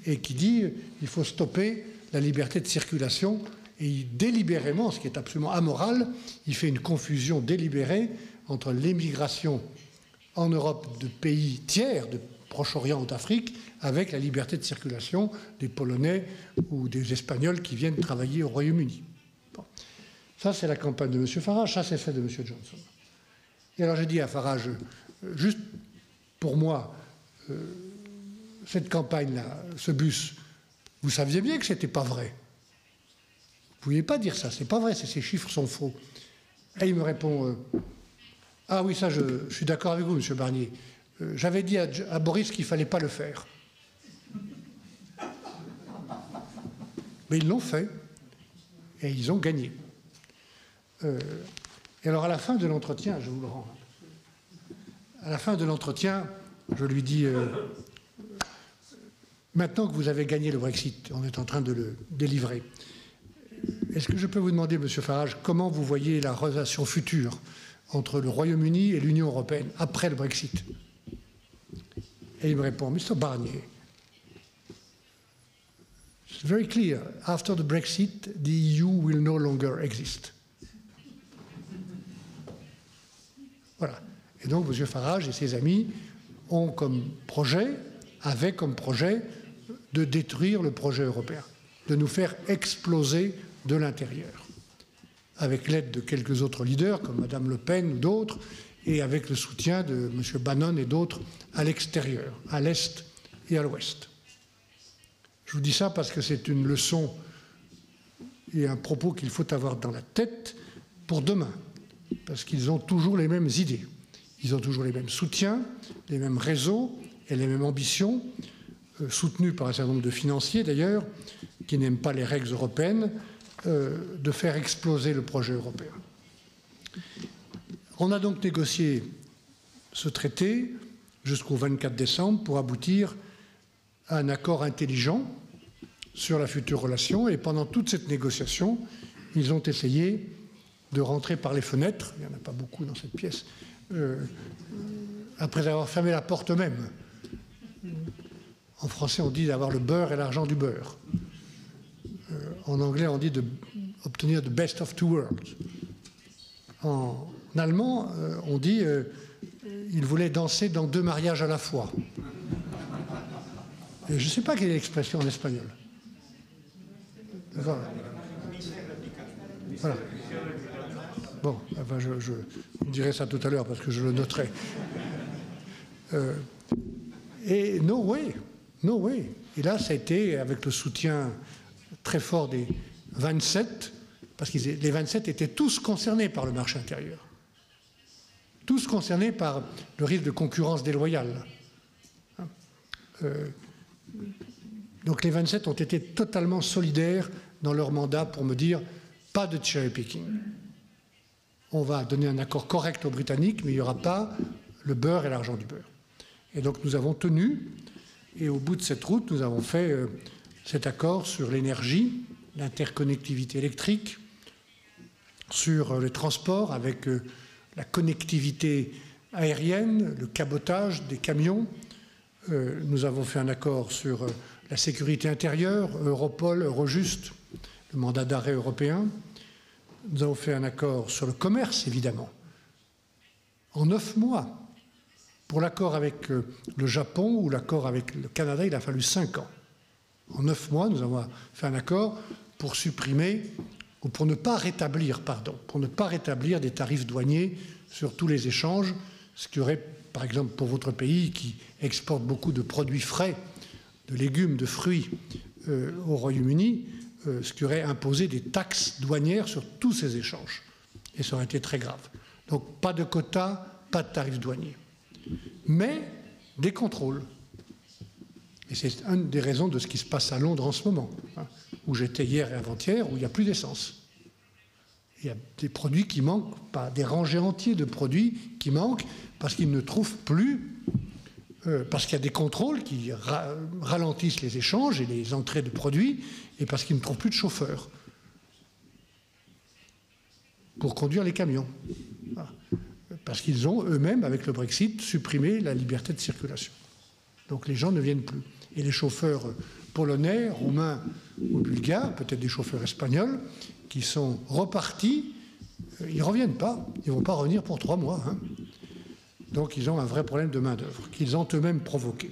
et qui dit il faut stopper la liberté de circulation. Et délibérément, ce qui est absolument amoral, il fait une confusion délibérée entre l'émigration en Europe de pays tiers, de Proche-Orient ou d'Afrique, avec la liberté de circulation des Polonais ou des Espagnols qui viennent travailler au Royaume-Uni. Bon. Ça, c'est la campagne de M. Farage, ça, c'est fait de M. Johnson. Et alors, j'ai dit à Farage, juste pour moi, cette campagne-là, ce bus, vous saviez bien que ce n'était pas vrai. Vous ne pouviez pas dire ça, c'est pas vrai, ces chiffres sont faux. Et il me répond, ah oui, ça, je suis d'accord avec vous, M. Barnier. J'avais dit à Boris qu'il ne fallait pas le faire. Mais ils l'ont fait, et ils ont gagné. Et alors, à la fin de l'entretien, je vous le rends. À la fin de l'entretien, je lui dis, maintenant que vous avez gagné le Brexit, on est en train de le délivrer, est-ce que je peux vous demander, M. Farage, comment vous voyez la relation future entre le Royaume-Uni et l'Union européenne après le Brexit? Et il me répond, Mr. Barnier, it's very clear, after the Brexit, the EU will no longer exist. Voilà. Et donc, M. Farage et ses amis ont comme projet, avaient comme projet de détruire le projet européen, de nous faire exploser de l'intérieur, avec l'aide de quelques autres leaders, comme Mme Le Pen ou d'autres, et avec le soutien de M. Bannon et d'autres à l'extérieur, à l'Est et à l'Ouest. Je vous dis ça parce que c'est une leçon et un propos qu'il faut avoir dans la tête pour demain, parce qu'ils ont toujours les mêmes idées, ils ont toujours les mêmes soutiens, les mêmes réseaux et les mêmes ambitions, soutenus par un certain nombre de financiers d'ailleurs, qui n'aiment pas les règles européennes, de faire exploser le projet européen. On a donc négocié ce traité jusqu'au 24 décembre pour aboutir à un accord intelligent sur la future relation, et pendant toute cette négociation, ils ont essayé de rentrer par les fenêtres, il n'y en a pas beaucoup dans cette pièce, après avoir fermé la porte eux-mêmes. En français, on dit d'avoir le beurre et l'argent du beurre. En anglais, on dit d'obtenir the best of two worlds. En allemand, on dit il voulait danser dans 2 mariages à la fois. Et je ne sais pas quelle est l'expression en espagnol. Voilà. Bon, enfin, je vous dirai ça tout à l'heure parce que je le noterai. Et no way. Et là, ça a été avec le soutien très fort des 27, parce que les 27 étaient tous concernés par le marché intérieur. Tous concernés par le risque de concurrence déloyale. Donc les 27 ont été totalement solidaires dans leur mandat pour me dire pas de cherry picking. On va donner un accord correct aux Britanniques, mais il n'y aura pas le beurre et l'argent du beurre. Et donc nous avons tenu, et au bout de cette route, nous avons fait cet accord sur l'énergie, l'interconnectivité électrique, sur les transports avec la connectivité aérienne, le cabotage des camions. Nous avons fait un accord sur la sécurité intérieure, Europol, Eurojust, le mandat d'arrêt européen. Nous avons fait un accord sur le commerce, évidemment. En 9 mois, pour l'accord avec le Japon ou l'accord avec le Canada, il a fallu 5 ans. En 9 mois, nous avons fait un accord pour supprimer, ou pour ne pas rétablir, pour ne pas rétablir des tarifs douaniers sur tous les échanges, ce qui aurait, par exemple, pour votre pays qui exporte beaucoup de produits frais, de légumes, de fruits au Royaume-Uni, ce qui aurait imposé des taxes douanières sur tous ces échanges. Et ça aurait été très grave. Donc pas de quotas, pas de tarifs douaniers. Mais des contrôles. Et c'est une des raisons de ce qui se passe à Londres en ce moment, où j'étais hier et avant-hier, où il n'y a plus d'essence. Il y a des produits qui manquent, pas des rangées entières de produits qui manquent parce qu'ils ne trouvent plus, parce qu'il y a des contrôles qui ralentissent les échanges et les entrées de produits, et parce qu'ils ne trouvent plus de chauffeurs pour conduire les camions. Voilà. Parce qu'ils ont eux-mêmes, avec le Brexit, supprimé la liberté de circulation. Donc les gens ne viennent plus. Et les chauffeurs polonais, roumains ou bulgares, peut-être des chauffeurs espagnols, qui sont repartis, ils ne reviennent pas. Ils ne vont pas revenir pour 3 mois. Donc ils ont un vrai problème de main-d'œuvre qu'ils ont eux-mêmes provoqué.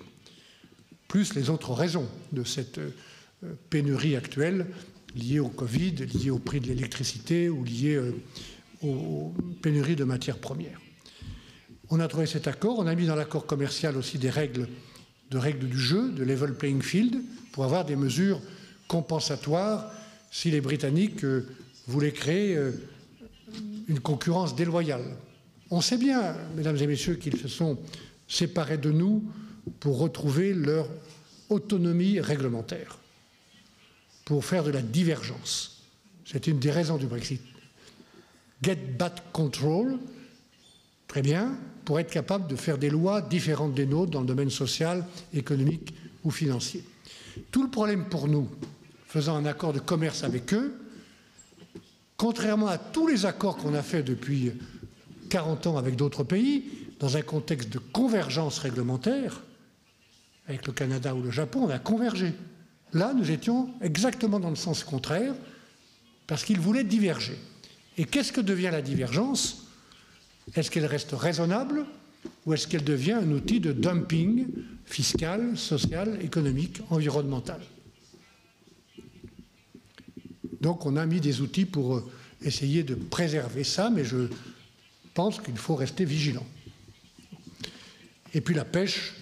Plus les autres raisons de cette pénurie actuelle liée au Covid, liée au prix de l'électricité ou liée aux pénuries de matières premières. On a trouvé cet accord. On a mis dans l'accord commercial aussi des règles du jeu, de level playing field, pour avoir des mesures compensatoires si les Britanniques voulaient créer une concurrence déloyale. On sait bien, mesdames et messieurs, qu'ils se sont séparés de nous pour retrouver leur autonomie réglementaire, pour faire de la divergence. C'est une des raisons du Brexit. Get back control, très bien, pour être capable de faire des lois différentes des nôtres dans le domaine social, économique ou financier. Tout le problème pour nous, faisant un accord de commerce avec eux, contrairement à tous les accords qu'on a faits depuis 40 ans avec d'autres pays, dans un contexte de convergence réglementaire, avec le Canada ou le Japon, on a convergé. Là, nous étions exactement dans le sens contraire, parce qu'ils voulaient diverger. Et qu'est-ce que devient la divergence? Est-ce qu'elle reste raisonnable ou est-ce qu'elle devient un outil de dumping fiscal, social, économique, environnemental? Donc on a mis des outils pour essayer de préserver ça, mais je pense qu'il faut rester vigilant. Et puis la pêche,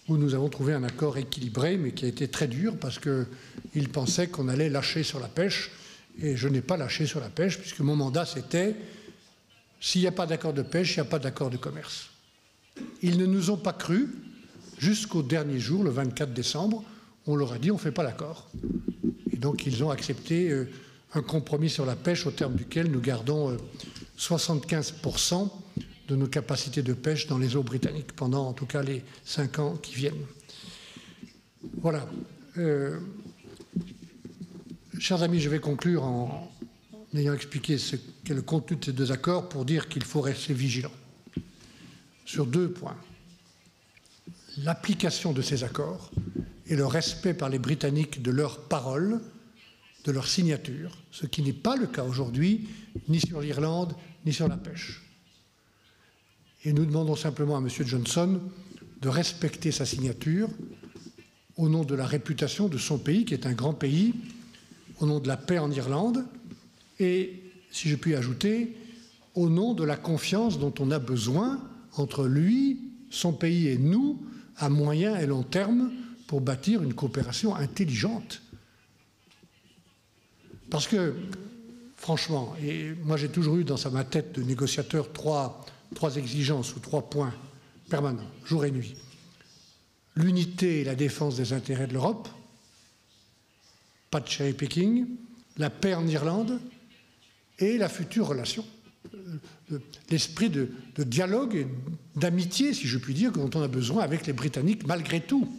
où nous avons trouvé un accord équilibré, mais qui a été très dur, parce qu'ils pensaient qu'on allait lâcher sur la pêche, et je n'ai pas lâché sur la pêche, puisque mon mandat c'était, s'il n'y a pas d'accord de pêche, il n'y a pas d'accord de commerce. Ils ne nous ont pas cru jusqu'au dernier jour, le 24 décembre, on leur a dit on ne fait pas d'accord. Et donc ils ont accepté un compromis sur la pêche au terme duquel nous gardons 75% de nos capacités de pêche dans les eaux britanniques pendant en tout cas les 5 ans qui viennent. Voilà. Chers amis, je vais conclure en ayant expliqué ce qu'est le contenu de ces deux accords pour dire qu'il faut rester vigilant sur 2 points. L'application de ces accords et le respect par les Britanniques de leurs paroles, de leur signature, ce qui n'est pas le cas aujourd'hui, ni sur l'Irlande, ni sur la pêche. Et nous demandons simplement à M. Johnson de respecter sa signature au nom de la réputation de son pays, qui est un grand pays, au nom de la paix en Irlande, et, si je puis ajouter, au nom de la confiance dont on a besoin entre lui, son pays et nous, à moyen et long terme, pour bâtir une coopération intelligente. Parce que, franchement, et moi j'ai toujours eu dans ma tête de négociateur trois exigences ou 3 points permanents, jour et nuit. L'unité et la défense des intérêts de l'Europe, pas de cherry picking, la paix en Irlande et la future relation. L'esprit de dialogue et d'amitié, si je puis dire, dont on a besoin avec les Britanniques, malgré tout,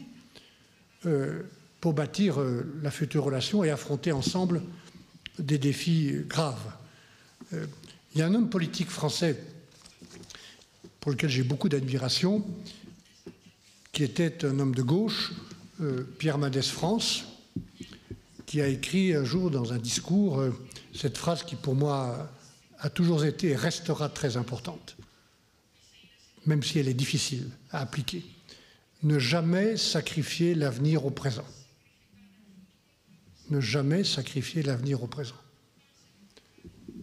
pour bâtir la future relation et affronter ensemble des défis graves. Il y a un homme politique français pour lequel j'ai beaucoup d'admiration, qui était un homme de gauche, Pierre Mendès France, qui a écrit un jour dans un discours cette phrase qui pour moi a toujours été et restera très importante, même si elle est difficile à appliquer. Ne jamais sacrifier l'avenir au présent. Ne jamais sacrifier l'avenir au présent.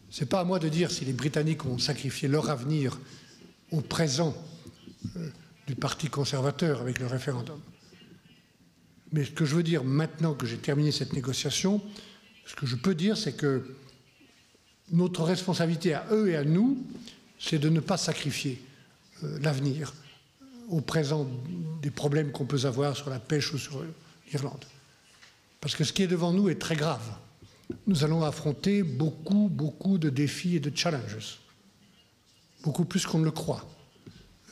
Ce n'est pas à moi de dire si les Britanniques ont sacrifié leur avenir au présent du Parti conservateur avec le référendum. Mais ce que je veux dire maintenant que j'ai terminé cette négociation, ce que je peux dire, c'est que notre responsabilité à eux et à nous, c'est de ne pas sacrifier l'avenir au présent des problèmes qu'on peut avoir sur la pêche ou sur l'Irlande. Parce que ce qui est devant nous est très grave. Nous allons affronter beaucoup de défis et de challenges. Beaucoup plus qu'on ne le croit.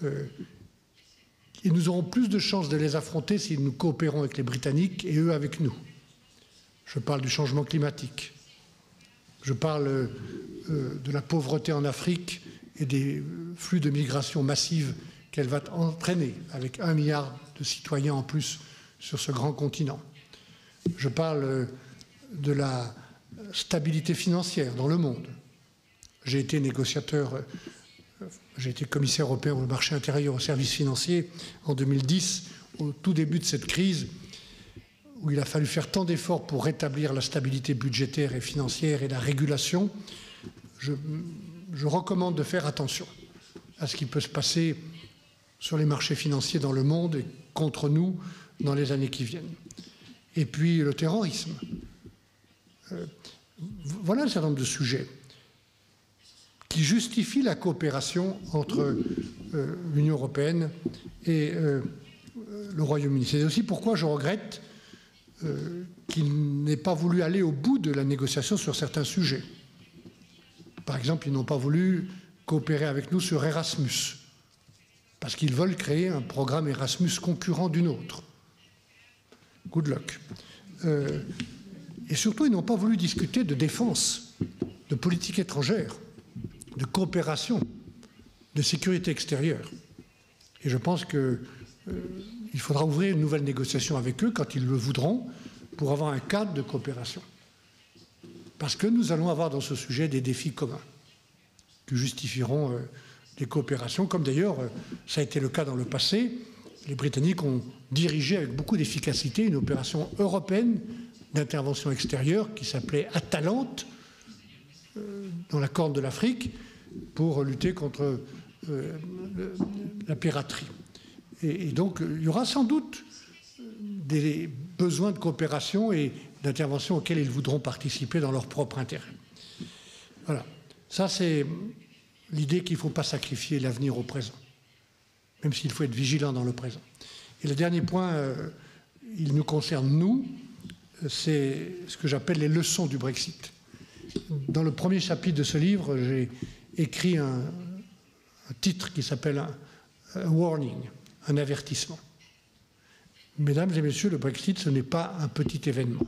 Et nous aurons plus de chances de les affronter si nous coopérons avec les Britanniques et eux avec nous. Je parle du changement climatique. Je parle de la pauvreté en Afrique et des flux de migration massive qu'elle va entraîner avec 1 milliard de citoyens en plus sur ce grand continent. Je parle de la stabilité financière dans le monde. J'ai été négociateur, j'ai été commissaire européen au marché intérieur aux services financiers en 2010, au tout début de cette crise, où il a fallu faire tant d'efforts pour rétablir la stabilité budgétaire et financière et la régulation. Je recommande de faire attention à ce qui peut se passer sur les marchés financiers dans le monde et contre nous dans les années qui viennent. Et puis le terrorisme. Voilà un certain nombre de sujets qui justifient la coopération entre l'Union européenne et le Royaume-Uni. C'est aussi pourquoi je regrette qu'il n'ait pas voulu aller au bout de la négociation sur certains sujets. Par exemple, ils n'ont pas voulu coopérer avec nous sur Erasmus, parce qu'ils veulent créer un programme Erasmus concurrent du nôtre. Good luck. Et surtout, ils n'ont pas voulu discuter de défense, de politique étrangère, de coopération, de sécurité extérieure. Et je pense qu'il faudra ouvrir une nouvelle négociation avec eux quand ils le voudront pour avoir un cadre de coopération. Parce que nous allons avoir dans ce sujet des défis communs qui justifieront des coopérations, comme d'ailleurs ça a été le cas dans le passé. Les Britanniques ont dirigé avec beaucoup d'efficacité une opération européenne d'intervention extérieure qui s'appelait Atalante, dans la Corne de l'Afrique, pour lutter contre la piraterie. Et donc, il y aura sans doute des besoins de coopération et d'intervention auxquels ils voudront participer dans leur propre intérêt. Voilà. Ça, c'est l'idée qu'il ne faut pas sacrifier l'avenir au présent, même s'il faut être vigilant dans le présent. Et le dernier point, il nous concerne, nous, c'est ce que j'appelle les leçons du Brexit. Dans le premier chapitre de ce livre, j'ai écrit un titre qui s'appelle un warning, un avertissement. Mesdames et messieurs, le Brexit, ce n'est pas un petit événement.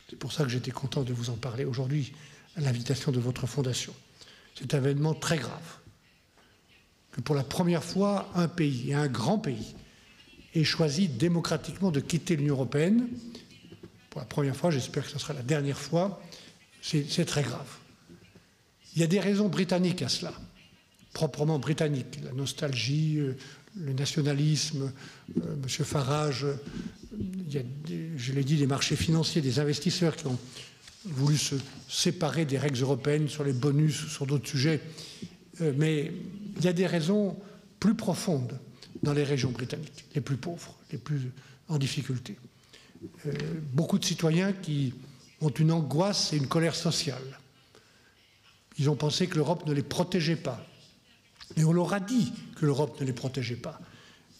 C'est pour ça que j'étais content de vous en parler aujourd'hui à l'invitation de votre fondation. C'est un événement très grave. Que pour la première fois, un pays, et un grand pays, ait choisi démocratiquement de quitter l'Union européenne. Pour la première fois, j'espère que ce sera la dernière fois, c'est très grave. Il y a des raisons britanniques à cela, proprement britanniques, la nostalgie, le nationalisme, M. Farage, il y a, je l'ai dit, des marchés financiers, des investisseurs qui ont voulu se séparer des règles européennes sur les bonus, sur d'autres sujets, mais il y a des raisons plus profondes dans les régions britanniques, les plus pauvres, les plus en difficulté. Beaucoup de citoyens qui ont une angoisse et une colère sociale. Ils ont pensé que l'Europe ne les protégeait pas. Et on leur a dit que l'Europe ne les protégeait pas.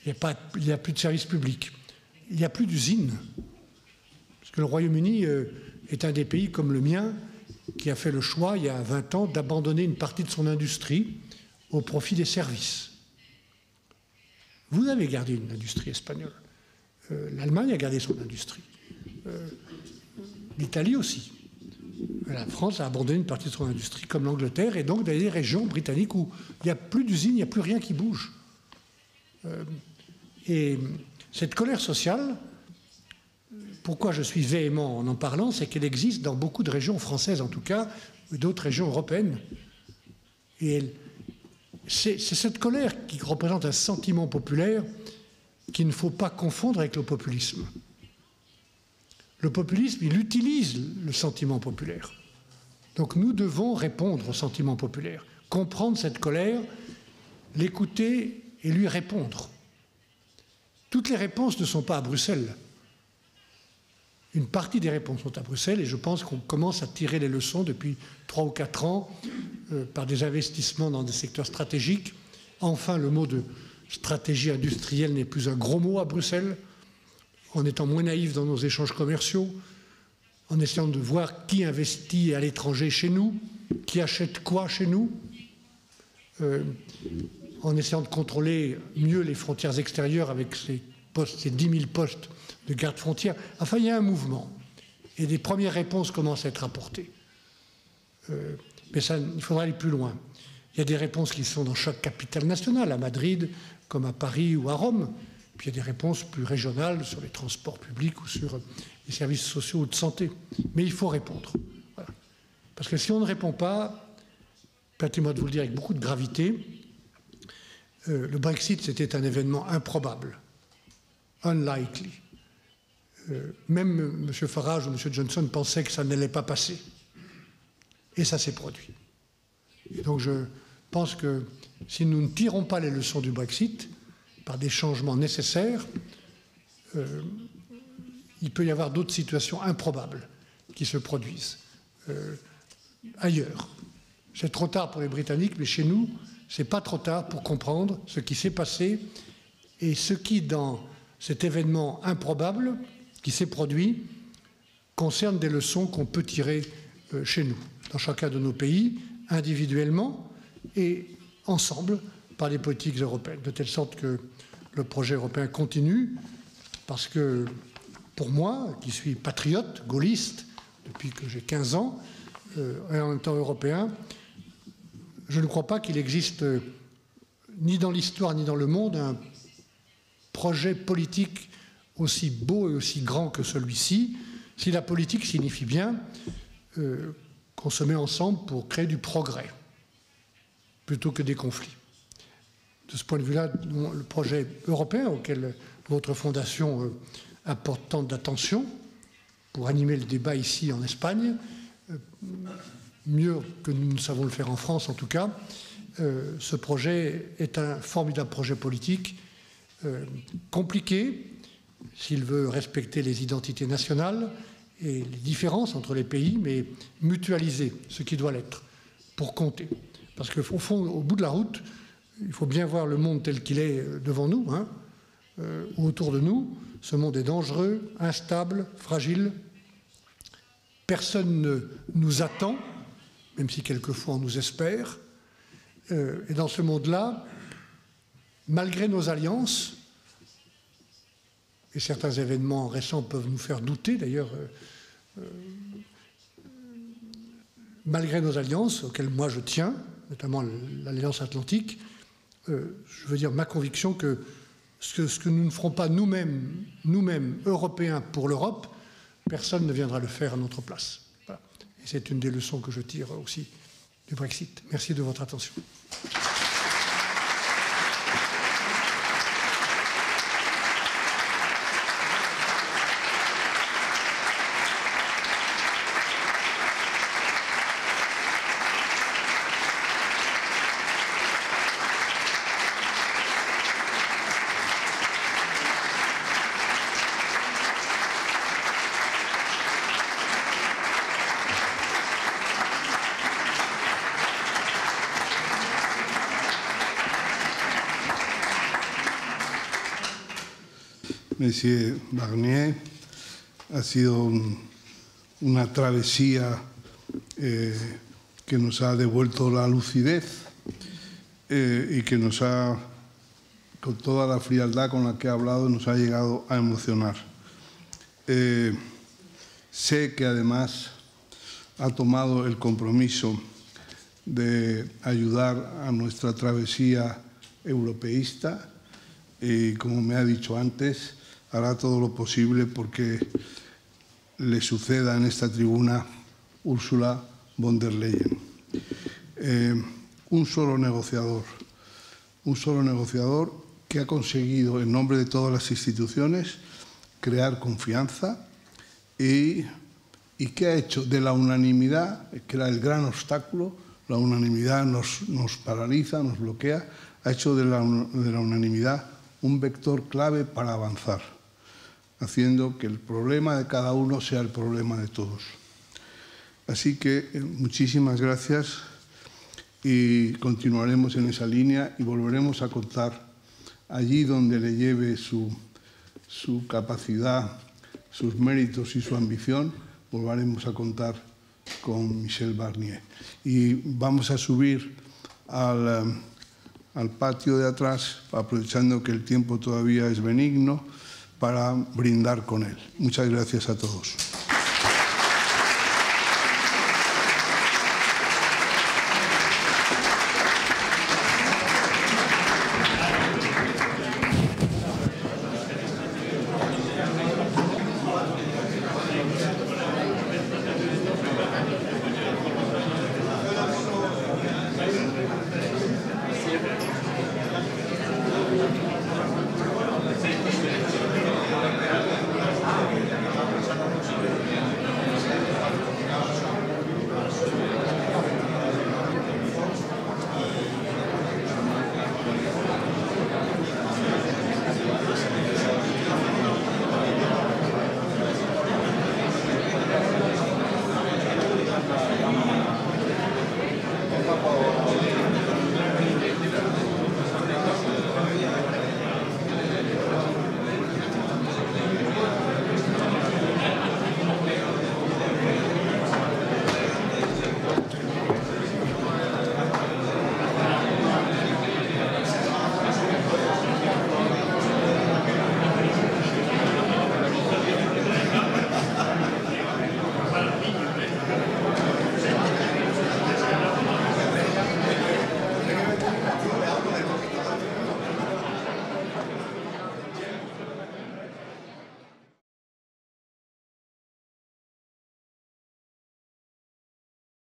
Il n'y a plus de services publics. Il n'y a plus d'usines. Parce que le Royaume-Uni est un des pays comme le mien qui a fait le choix, il y a 20 ans, d'abandonner une partie de son industrie au profit des services. Vous avez gardé une industrie espagnole. L'Allemagne a gardé son industrie. L'Italie aussi. La France a abandonné une partie de son industrie, comme l'Angleterre, et donc dans des régions britanniques où il n'y a plus d'usines, il n'y a plus rien qui bouge. Et cette colère sociale, pourquoi je suis véhément en parlant, c'est qu'elle existe dans beaucoup de régions françaises, en tout cas, ou d'autres régions européennes. Et c'est cette colère qui représente un sentiment populaire qu'il ne faut pas confondre avec le populisme. Le populisme, il utilise le sentiment populaire. Donc nous devons répondre au sentiment populaire, comprendre cette colère, l'écouter et lui répondre. Toutes les réponses ne sont pas à Bruxelles. Une partie des réponses sont à Bruxelles et je pense qu'on commence à tirer les leçons depuis 3 ou 4 ans par des investissements dans des secteurs stratégiques. Enfin, le mot de stratégie industrielle n'est plus un gros mot à Bruxelles, en étant moins naïfs dans nos échanges commerciaux, en essayant de voir qui investit à l'étranger chez nous, qui achète quoi chez nous, en essayant de contrôler mieux les frontières extérieures avec ces 10 000 postes de garde-frontières. Enfin, il y a un mouvement. Et des premières réponses commencent à être apportées. Mais ça, il faudra aller plus loin. Il y a des réponses qui sont dans chaque capitale nationale, à Madrid, comme à Paris ou à Rome. Puis il y a des réponses plus régionales sur les transports publics ou sur les services sociaux ou de santé. Mais il faut répondre. Voilà. Parce que si on ne répond pas, permettez-moi de vous le dire avec beaucoup de gravité, le Brexit, c'était un événement improbable, unlikely. Même M. Farage ou M. Johnson pensaient que ça n'allait pas passer. Et ça s'est produit. Et donc je pense que si nous ne tirons pas les leçons du Brexit, par des changements nécessaires, il peut y avoir d'autres situations improbables qui se produisent ailleurs. C'est trop tard pour les Britanniques, mais chez nous, ce n'est pas trop tard pour comprendre ce qui s'est passé et ce qui, dans cet événement improbable qui s'est produit, concerne des leçons qu'on peut tirer chez nous, dans chacun de nos pays, individuellement et ensemble, par les politiques européennes, de telle sorte que le projet européen continue, parce que pour moi, qui suis patriote, gaulliste, depuis que j'ai 15 ans, et en même temps européen, je ne crois pas qu'il existe, ni dans l'histoire ni dans le monde, un projet politique aussi beau et aussi grand que celui-ci, si la politique signifie bien qu'on se met ensemble pour créer du progrès. plutôt que des conflits. De ce point de vue-là, le projet européen auquel votre fondation apporte tant d'attention pour animer le débat ici en Espagne, mieux que nous ne savons le faire en France en tout cas, ce projet est un formidable projet politique, compliqué, s'il veut respecter les identités nationales et les différences entre les pays, mais mutualiser ce qui doit l'être pour compter. Parce qu'au fond, au bout de la route, il faut bien voir le monde tel qu'il est devant nous, hein, ou autour de nous. Ce monde est dangereux, instable, fragile. Personne ne nous attend, même si quelquefois on nous espère. Et dans ce monde-là, malgré nos alliances, et certains événements récents peuvent nous faire douter d'ailleurs, malgré nos alliances, auxquelles moi je tiens, notamment l'Alliance Atlantique, je veux dire ma conviction que ce que nous ne ferons pas nous-mêmes, Européens, pour l'Europe, personne ne viendra le faire à notre place. Voilà. Et c'est une des leçons que je tire aussi du Brexit. Merci de votre attention. Monsieur Barnier, ha sido una travesía que nos ha devuelto la lucidez y que nos ha, con toda la frialdad con la que ha hablado, nos ha llegado a emocionar. Sé que además ha tomado el compromiso de ayudar a nuestra travesía europeísta y, como me ha dicho antes, hará todo lo posible porque le suceda en esta tribuna Ursula von der Leyen. Un solo negociador que ha conseguido, en nombre de todas las instituciones, crear confianza y que ha hecho de la unanimidad, que era el gran obstáculo, la unanimidad nos paraliza, nos bloquea, ha hecho de la unanimidad un vector clave para avanzar, haciendo que el problema de cada uno sea el problema de todos. Así que muchísimas gracias y continuaremos en esa línea y volveremos a contar allí donde le lleve su capacidad, sus méritos y su ambición, volveremos a contar con Michel Barnier. Y vamos a subir al patio de atrás, aprovechando que el tiempo todavía es benigno, para brindar con él. Muchas gracias a todos.